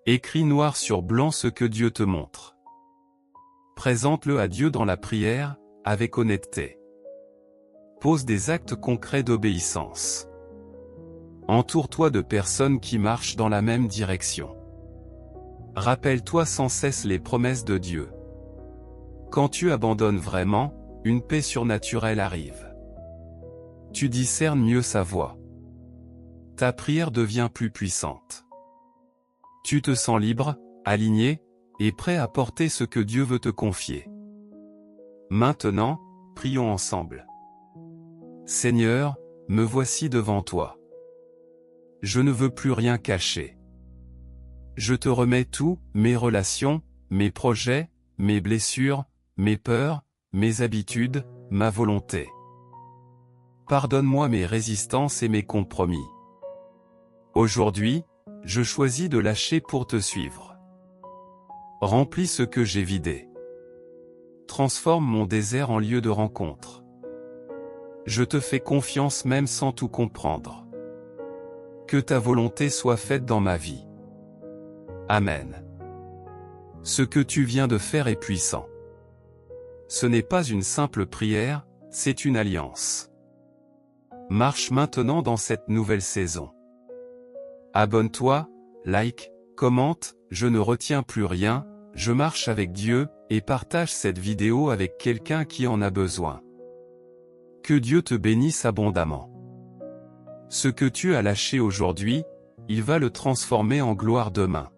Écris noir sur blanc ce que Dieu te montre. Présente-le à Dieu dans la prière, avec honnêteté. Pose des actes concrets d'obéissance. Entoure-toi de personnes qui marchent dans la même direction. Rappelle-toi sans cesse les promesses de Dieu. Quand tu abandonnes vraiment, une paix surnaturelle arrive. Tu discernes mieux sa voix. Ta prière devient plus puissante. Tu te sens libre, aligné, et prêt à porter ce que Dieu veut te confier. Maintenant, prions ensemble. Seigneur, me voici devant toi. Je ne veux plus rien cacher. Je te remets tout, mes relations, mes projets, mes blessures, mes peurs, mes habitudes, ma volonté. Pardonne-moi mes résistances et mes compromis. Aujourd'hui, je choisis de lâcher pour te suivre. Remplis ce que j'ai vidé. Transforme mon désert en lieu de rencontre. Je te fais confiance même sans tout comprendre. Que ta volonté soit faite dans ma vie. Amen. Ce que tu viens de faire est puissant. Ce n'est pas une simple prière, c'est une alliance. Marche maintenant dans cette nouvelle saison. Abonne-toi, like, commente, je ne retiens plus rien, je marche avec Dieu, et partage cette vidéo avec quelqu'un qui en a besoin. Que Dieu te bénisse abondamment. Ce que tu as lâché aujourd'hui, il va le transformer en gloire demain.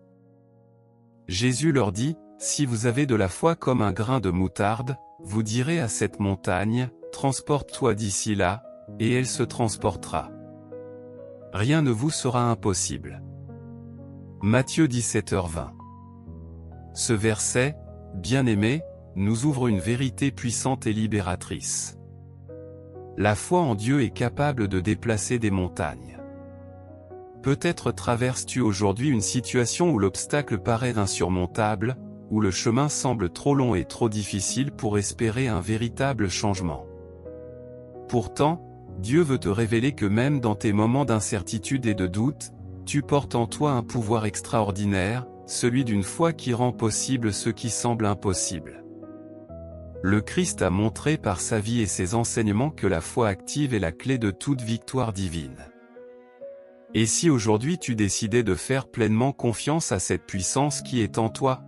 Jésus leur dit, si vous avez de la foi comme un grain de moutarde, vous direz à cette montagne, transporte-toi d'ici là, et elle se transportera. Rien ne vous sera impossible. Matthieu 17h20. Ce verset, bien-aimé, nous ouvre une vérité puissante et libératrice. La foi en Dieu est capable de déplacer des montagnes. Peut-être traverses-tu aujourd'hui une situation où l'obstacle paraît insurmontable, où le chemin semble trop long et trop difficile pour espérer un véritable changement. Pourtant, Dieu veut te révéler que même dans tes moments d'incertitude et de doute, tu portes en toi un pouvoir extraordinaire, celui d'une foi qui rend possible ce qui semble impossible. Le Christ a montré par sa vie et ses enseignements que la foi active est la clé de toute victoire divine. Et si aujourd'hui tu décidais de faire pleinement confiance à cette puissance qui est en toi?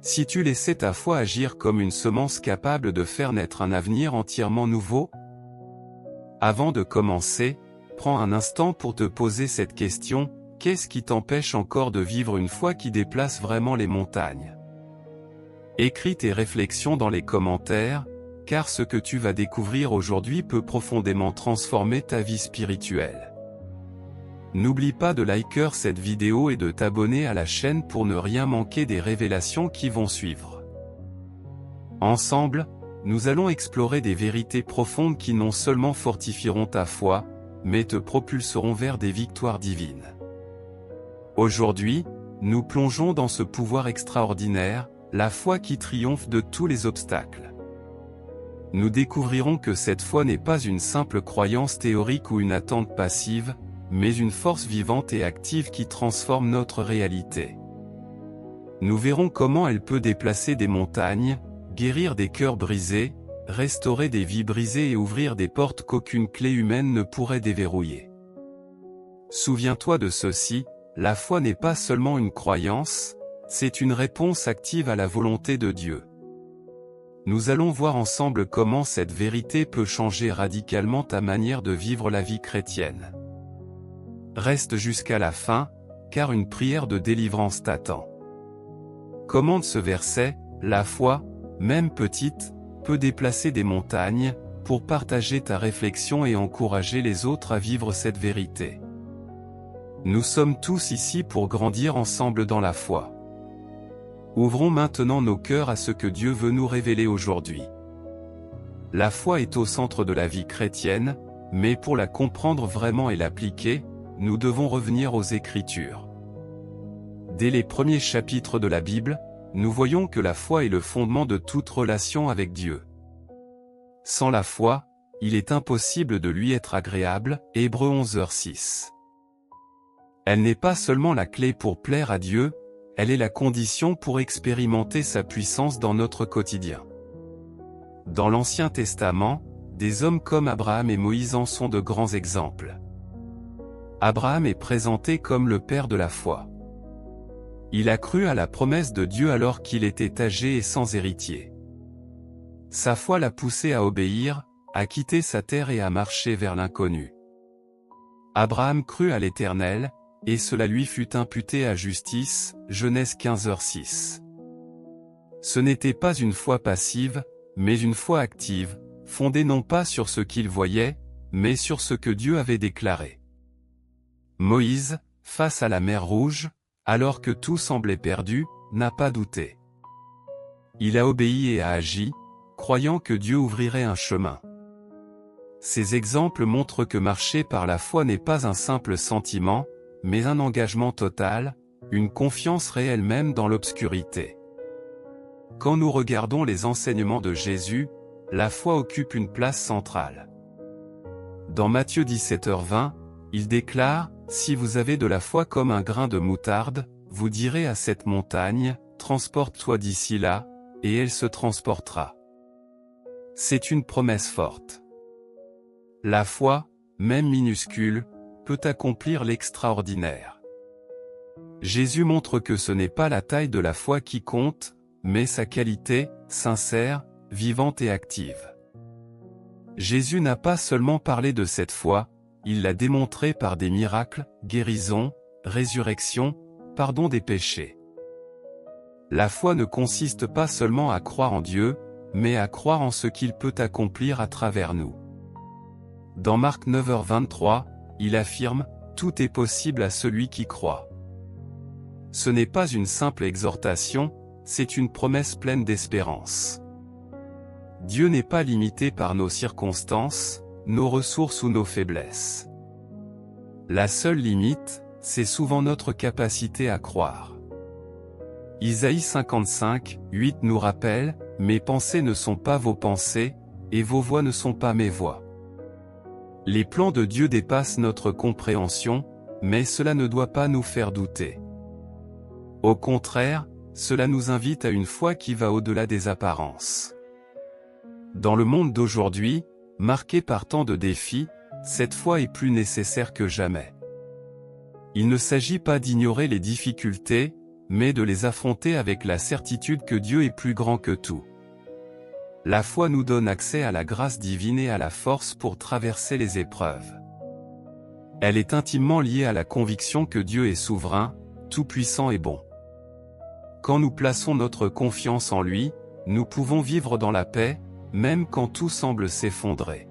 Si tu laissais ta foi agir comme une semence capable de faire naître un avenir entièrement nouveau? Avant de commencer, prends un instant pour te poser cette question, qu'est-ce qui t'empêche encore de vivre une foi qui déplace vraiment les montagnes? Écris tes réflexions dans les commentaires, car ce que tu vas découvrir aujourd'hui peut profondément transformer ta vie spirituelle. N'oublie pas de liker cette vidéo et de t'abonner à la chaîne pour ne rien manquer des révélations qui vont suivre. Ensemble, nous allons explorer des vérités profondes qui non seulement fortifieront ta foi, mais te propulseront vers des victoires divines. Aujourd'hui, nous plongeons dans ce pouvoir extraordinaire, la foi qui triomphe de tous les obstacles. Nous découvrirons que cette foi n'est pas une simple croyance théorique ou une attente passive, mais une force vivante et active qui transforme notre réalité. Nous verrons comment elle peut déplacer des montagnes, guérir des cœurs brisés, restaurer des vies brisées et ouvrir des portes qu'aucune clé humaine ne pourrait déverrouiller. Souviens-toi de ceci, la foi n'est pas seulement une croyance, c'est une réponse active à la volonté de Dieu. Nous allons voir ensemble comment cette vérité peut changer radicalement ta manière de vivre la vie chrétienne. Reste jusqu'à la fin, car une prière de délivrance t'attend. Commande ce verset, la foi, même petite, peut déplacer des montagnes, pour partager ta réflexion et encourager les autres à vivre cette vérité. Nous sommes tous ici pour grandir ensemble dans la foi. Ouvrons maintenant nos cœurs à ce que Dieu veut nous révéler aujourd'hui. La foi est au centre de la vie chrétienne, mais pour la comprendre vraiment et l'appliquer, nous devons revenir aux Écritures. Dès les premiers chapitres de la Bible, nous voyons que la foi est le fondement de toute relation avec Dieu. Sans la foi, il est impossible de lui être agréable, Hébreux 11h6. Elle n'est pas seulement la clé pour plaire à Dieu, elle est la condition pour expérimenter sa puissance dans notre quotidien. Dans l'Ancien Testament, des hommes comme Abraham et Moïse en sont de grands exemples. Abraham est présenté comme le père de la foi. Il a cru à la promesse de Dieu alors qu'il était âgé et sans héritier. Sa foi l'a poussé à obéir, à quitter sa terre et à marcher vers l'inconnu. Abraham crut à l'Éternel, et cela lui fut imputé à justice, Genèse 15h6. Ce n'était pas une foi passive, mais une foi active, fondée non pas sur ce qu'il voyait, mais sur ce que Dieu avait déclaré. Moïse, face à la mer Rouge, alors que tout semblait perdu, n'a pas douté. Il a obéi et a agi, croyant que Dieu ouvrirait un chemin. Ces exemples montrent que marcher par la foi n'est pas un simple sentiment, mais un engagement total, une confiance réelle même dans l'obscurité. Quand nous regardons les enseignements de Jésus, la foi occupe une place centrale. Dans Matthieu 17h20, il déclare, « Si vous avez de la foi comme un grain de moutarde, vous direz à cette montagne, transporte-toi d'ici là, et elle se transportera. » C'est une promesse forte. La foi, même minuscule, peut accomplir l'extraordinaire. Jésus montre que ce n'est pas la taille de la foi qui compte, mais sa qualité, sincère, vivante et active. Jésus n'a pas seulement parlé de cette foi, il l'a démontré par des miracles, guérisons, résurrection, pardon des péchés. La foi ne consiste pas seulement à croire en Dieu, mais à croire en ce qu'il peut accomplir à travers nous. Dans Marc 9h23, il affirme « Tout est possible à celui qui croit ». Ce n'est pas une simple exhortation, c'est une promesse pleine d'espérance. Dieu n'est pas limité par nos circonstances, nos ressources ou nos faiblesses. La seule limite, c'est souvent notre capacité à croire. Isaïe 55, 8 nous rappelle « Mes pensées ne sont pas vos pensées, et vos voix ne sont pas mes voix ». Les plans de Dieu dépassent notre compréhension, mais cela ne doit pas nous faire douter. Au contraire, cela nous invite à une foi qui va au-delà des apparences. Dans le monde d'aujourd'hui, marqué par tant de défis, cette foi est plus nécessaire que jamais. Il ne s'agit pas d'ignorer les difficultés, mais de les affronter avec la certitude que Dieu est plus grand que tout. La foi nous donne accès à la grâce divine et à la force pour traverser les épreuves. Elle est intimement liée à la conviction que Dieu est souverain, tout-puissant et bon. Quand nous plaçons notre confiance en lui, nous pouvons vivre dans la paix, même quand tout semble s'effondrer.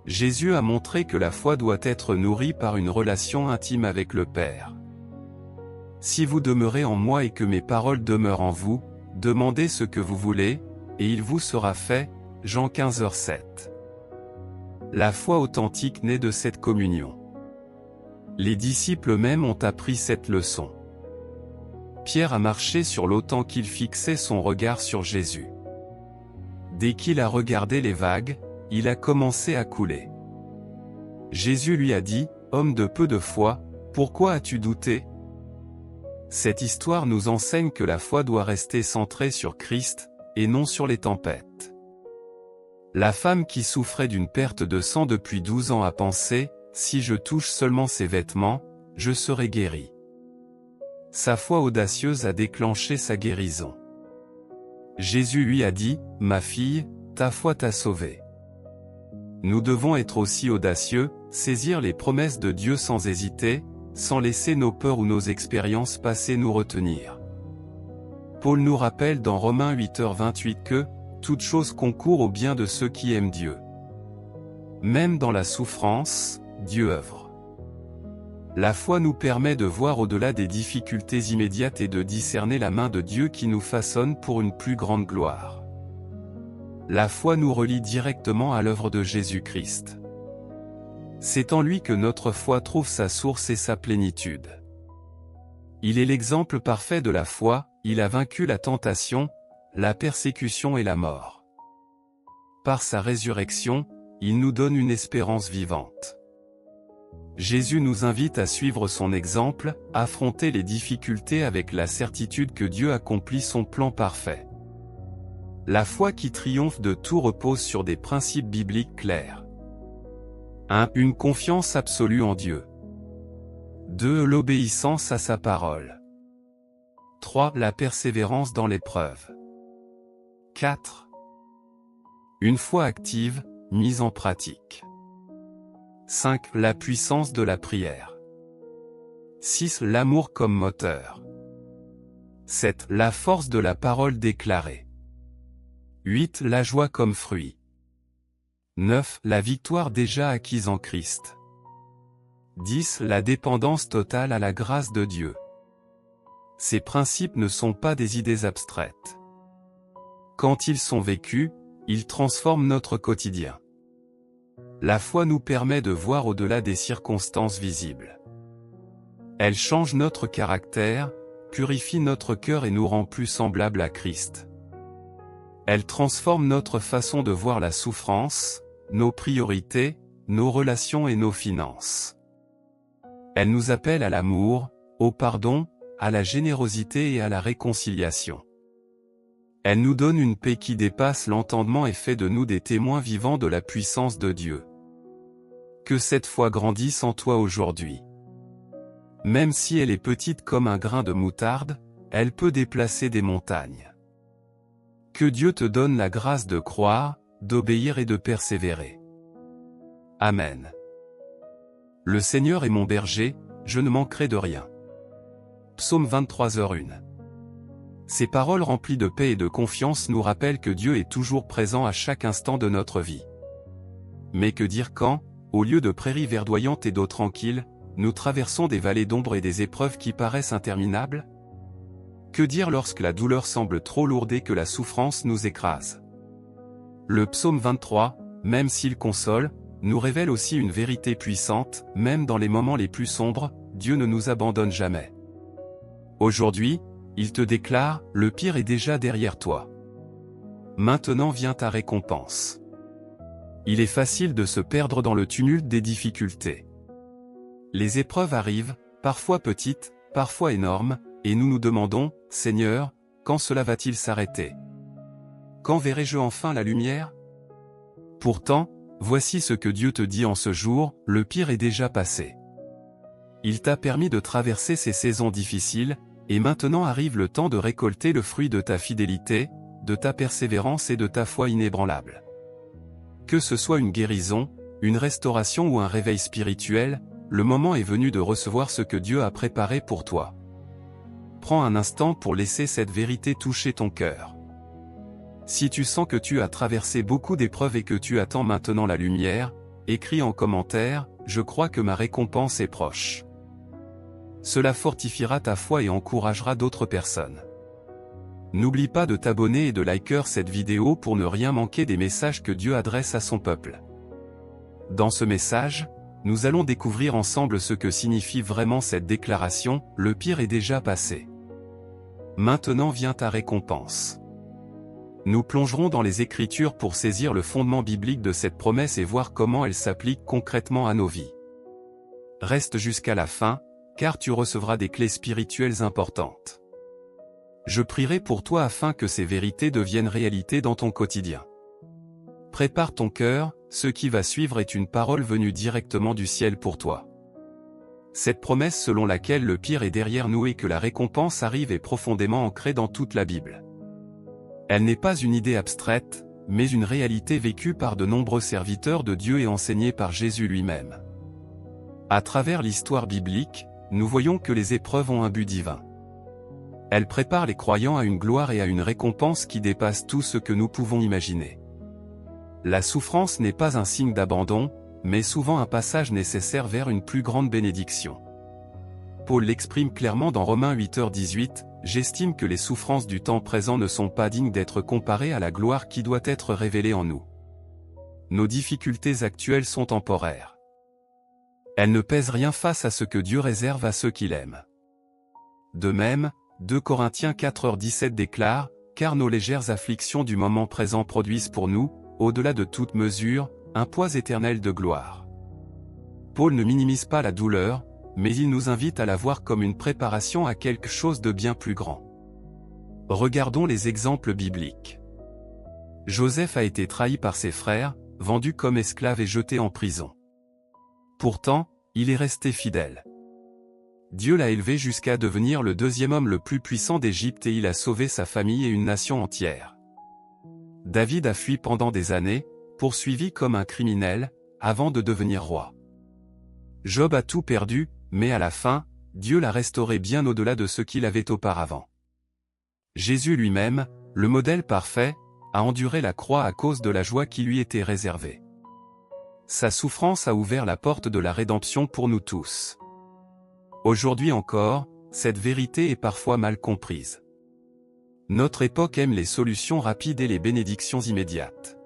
Jésus a montré que la foi doit être nourrie par une relation intime avec le Père. Si vous demeurez en moi et que mes paroles demeurent en vous, demandez ce que vous voulez, et il vous sera fait. Jean 15h7. La foi authentique naît de cette communion. Les disciples eux-mêmes ont appris cette leçon. Pierre a marché sur l'eau tant qu'il fixait son regard sur Jésus. Dès qu'il a regardé les vagues, il a commencé à couler. Jésus lui a dit, « Homme de peu de foi, pourquoi as-tu douté ?» Cette histoire nous enseigne que la foi doit rester centrée sur Christ, et non sur les tempêtes. La femme qui souffrait d'une perte de sang depuis 12 ans a pensé, « Si je touche seulement ses vêtements, je serai guérie. » Sa foi audacieuse a déclenché sa guérison. Jésus lui a dit, « Ma fille, ta foi t'a sauvée. » Nous devons être aussi audacieux, saisir les promesses de Dieu sans hésiter, sans laisser nos peurs ou nos expériences passées nous retenir. Paul nous rappelle dans Romains 8h28 que « Toute chose concourt au bien de ceux qui aiment Dieu. » Même dans la souffrance, Dieu œuvre. La foi nous permet de voir au-delà des difficultés immédiates et de discerner la main de Dieu qui nous façonne pour une plus grande gloire. La foi nous relie directement à l'œuvre de Jésus-Christ. C'est en lui que notre foi trouve sa source et sa plénitude. Il est l'exemple parfait de la foi, il a vaincu la tentation, la persécution et la mort. Par sa résurrection, il nous donne une espérance vivante. Jésus nous invite à suivre son exemple, affronter les difficultés avec la certitude que Dieu accomplit son plan parfait. La foi qui triomphe de tout repose sur des principes bibliques clairs. 1. Une confiance absolue en Dieu. 2. L'obéissance à sa parole. 3. La persévérance dans l'épreuve. 4. Une foi active, mise en pratique. 5. La puissance de la prière. 6. L'amour comme moteur. 7. La force de la parole déclarée. 8. La joie comme fruit. 9. La victoire déjà acquise en Christ. 10. La dépendance totale à la grâce de Dieu. Ces principes ne sont pas des idées abstraites. Quand ils sont vécus, ils transforment notre quotidien. La foi nous permet de voir au-delà des circonstances visibles. Elle change notre caractère, purifie notre cœur et nous rend plus semblables à Christ. Elle transforme notre façon de voir la souffrance, nos priorités, nos relations et nos finances. Elle nous appelle à l'amour, au pardon, à la générosité et à la réconciliation. Elle nous donne une paix qui dépasse l'entendement et fait de nous des témoins vivants de la puissance de Dieu. Que cette foi grandisse en toi aujourd'hui. Même si elle est petite comme un grain de moutarde, elle peut déplacer des montagnes. Que Dieu te donne la grâce de croire, d'obéir et de persévérer. Amen. Le Seigneur est mon berger, je ne manquerai de rien. Psaume 23h1. Ces paroles remplies de paix et de confiance nous rappellent que Dieu est toujours présent à chaque instant de notre vie. Mais que dire quand, au lieu de prairies verdoyantes et d'eau tranquille, nous traversons des vallées d'ombre et des épreuves qui paraissent interminables? Que dire lorsque la douleur semble trop lourde et que la souffrance nous écrase? Le psaume 23, même s'il console, nous révèle aussi une vérité puissante, même dans les moments les plus sombres, Dieu ne nous abandonne jamais. Aujourd'hui, il te déclare, le pire est déjà derrière toi. Maintenant vient ta récompense. Il est facile de se perdre dans le tumulte des difficultés. Les épreuves arrivent, parfois petites, parfois énormes, et nous nous demandons, Seigneur, quand cela va-t-il s'arrêter? Quand verrai-je enfin la lumière? Pourtant, voici ce que Dieu te dit en ce jour, le pire est déjà passé. Il t'a permis de traverser ces saisons difficiles, et maintenant arrive le temps de récolter le fruit de ta fidélité, de ta persévérance et de ta foi inébranlable. Que ce soit une guérison, une restauration ou un réveil spirituel, le moment est venu de recevoir ce que Dieu a préparé pour toi. Prends un instant pour laisser cette vérité toucher ton cœur. Si tu sens que tu as traversé beaucoup d'épreuves et que tu attends maintenant la lumière, écris en commentaire, je crois que ma récompense est proche. Cela fortifiera ta foi et encouragera d'autres personnes. N'oublie pas de t'abonner et de liker cette vidéo pour ne rien manquer des messages que Dieu adresse à son peuple. Dans ce message, nous allons découvrir ensemble ce que signifie vraiment cette déclaration, le pire est déjà passé. Maintenant vient ta récompense. Nous plongerons dans les Écritures pour saisir le fondement biblique de cette promesse et voir comment elle s'applique concrètement à nos vies. Reste jusqu'à la fin, car tu recevras des clés spirituelles importantes. Je prierai pour toi afin que ces vérités deviennent réalité dans ton quotidien. Prépare ton cœur, ce qui va suivre est une parole venue directement du ciel pour toi. Cette promesse selon laquelle le pire est derrière nous et que la récompense arrive est profondément ancrée dans toute la Bible. Elle n'est pas une idée abstraite, mais une réalité vécue par de nombreux serviteurs de Dieu et enseignée par Jésus lui-même. À travers l'histoire biblique, nous voyons que les épreuves ont un but divin. Elles préparent les croyants à une gloire et à une récompense qui dépasse tout ce que nous pouvons imaginer. La souffrance n'est pas un signe d'abandon, mais souvent un passage nécessaire vers une plus grande bénédiction. Paul l'exprime clairement dans Romains 8h18, « J'estime que les souffrances du temps présent ne sont pas dignes d'être comparées à la gloire qui doit être révélée en nous. » Nos difficultés actuelles sont temporaires. Elles ne pèsent rien face à ce que Dieu réserve à ceux qu'il aime. De même, 2 Corinthiens 4h17 déclare, « Car nos légères afflictions du moment présent produisent pour nous, au-delà de toute mesure, un poids éternel de gloire. » Paul ne minimise pas la douleur, mais il nous invite à la voir comme une préparation à quelque chose de bien plus grand. Regardons les exemples bibliques. Joseph a été trahi par ses frères, vendu comme esclave et jeté en prison. Pourtant, il est resté fidèle. Dieu l'a élevé jusqu'à devenir le 2e homme le plus puissant d'Égypte et il a sauvé sa famille et une nation entière. David a fui pendant des années, poursuivi comme un criminel, avant de devenir roi. Job a tout perdu, mais à la fin, Dieu l'a restauré bien au-delà de ce qu'il avait auparavant. Jésus lui-même, le modèle parfait, a enduré la croix à cause de la joie qui lui était réservée. Sa souffrance a ouvert la porte de la rédemption pour nous tous. Aujourd'hui encore, cette vérité est parfois mal comprise. Notre époque aime les solutions rapides et les bénédictions immédiates.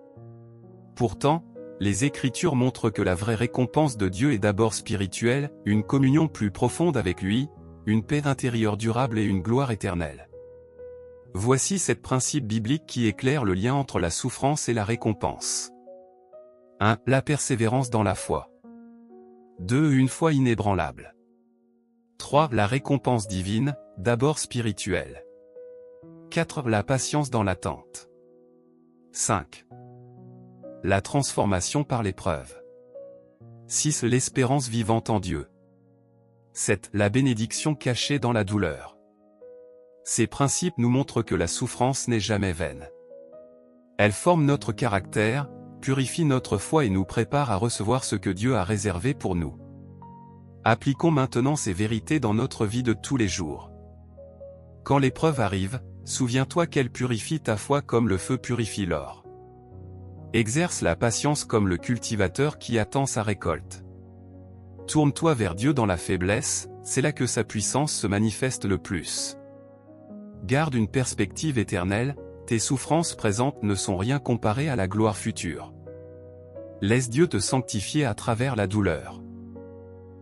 Pourtant, les Écritures montrent que la vraie récompense de Dieu est d'abord spirituelle, une communion plus profonde avec lui, une paix intérieure durable et une gloire éternelle. Voici 7 principes bibliques qui éclairent le lien entre la souffrance et la récompense. 1. La persévérance dans la foi. 2. Une foi inébranlable. 3. La récompense divine, d'abord spirituelle. 4. La patience dans l'attente. 5. La transformation par l'épreuve. 6. L'espérance vivante en Dieu. 7. La bénédiction cachée dans la douleur. Ces principes nous montrent que la souffrance n'est jamais vaine. Elle forme notre caractère, purifie notre foi et nous prépare à recevoir ce que Dieu a réservé pour nous. Appliquons maintenant ces vérités dans notre vie de tous les jours. Quand l'épreuve arrive, souviens-toi qu'elle purifie ta foi comme le feu purifie l'or. Exerce la patience comme le cultivateur qui attend sa récolte. Tourne-toi vers Dieu dans la faiblesse, c'est là que sa puissance se manifeste le plus. Garde une perspective éternelle, tes souffrances présentes ne sont rien comparées à la gloire future. Laisse Dieu te sanctifier à travers la douleur.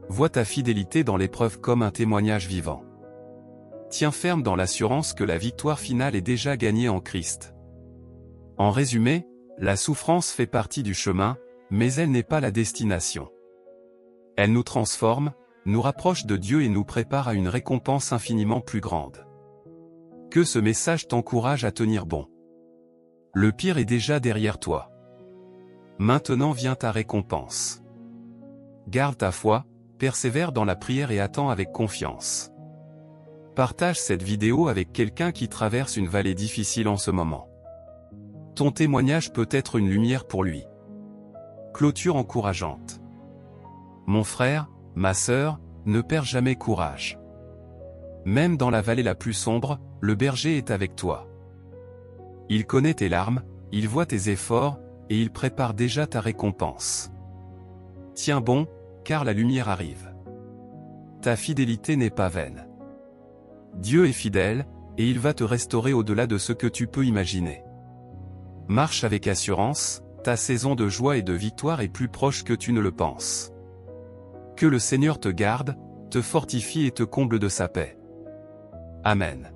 Vois ta fidélité dans l'épreuve comme un témoignage vivant. Tiens ferme dans l'assurance que la victoire finale est déjà gagnée en Christ. En résumé, la souffrance fait partie du chemin, mais elle n'est pas la destination. Elle nous transforme, nous rapproche de Dieu et nous prépare à une récompense infiniment plus grande. Que ce message t'encourage à tenir bon. Le pire est déjà derrière toi. Maintenant vient ta récompense. Garde ta foi, persévère dans la prière et attends avec confiance. Partage cette vidéo avec quelqu'un qui traverse une vallée difficile en ce moment. Ton témoignage peut être une lumière pour lui. Clôture encourageante. Mon frère, ma sœur, ne perds jamais courage. Même dans la vallée la plus sombre, le berger est avec toi. Il connaît tes larmes, il voit tes efforts, et il prépare déjà ta récompense. Tiens bon, car la lumière arrive. Ta fidélité n'est pas vaine. Dieu est fidèle, et il va te restaurer au-delà de ce que tu peux imaginer. Marche avec assurance, ta saison de joie et de victoire est plus proche que tu ne le penses. Que le Seigneur te garde, te fortifie et te comble de sa paix. Amen.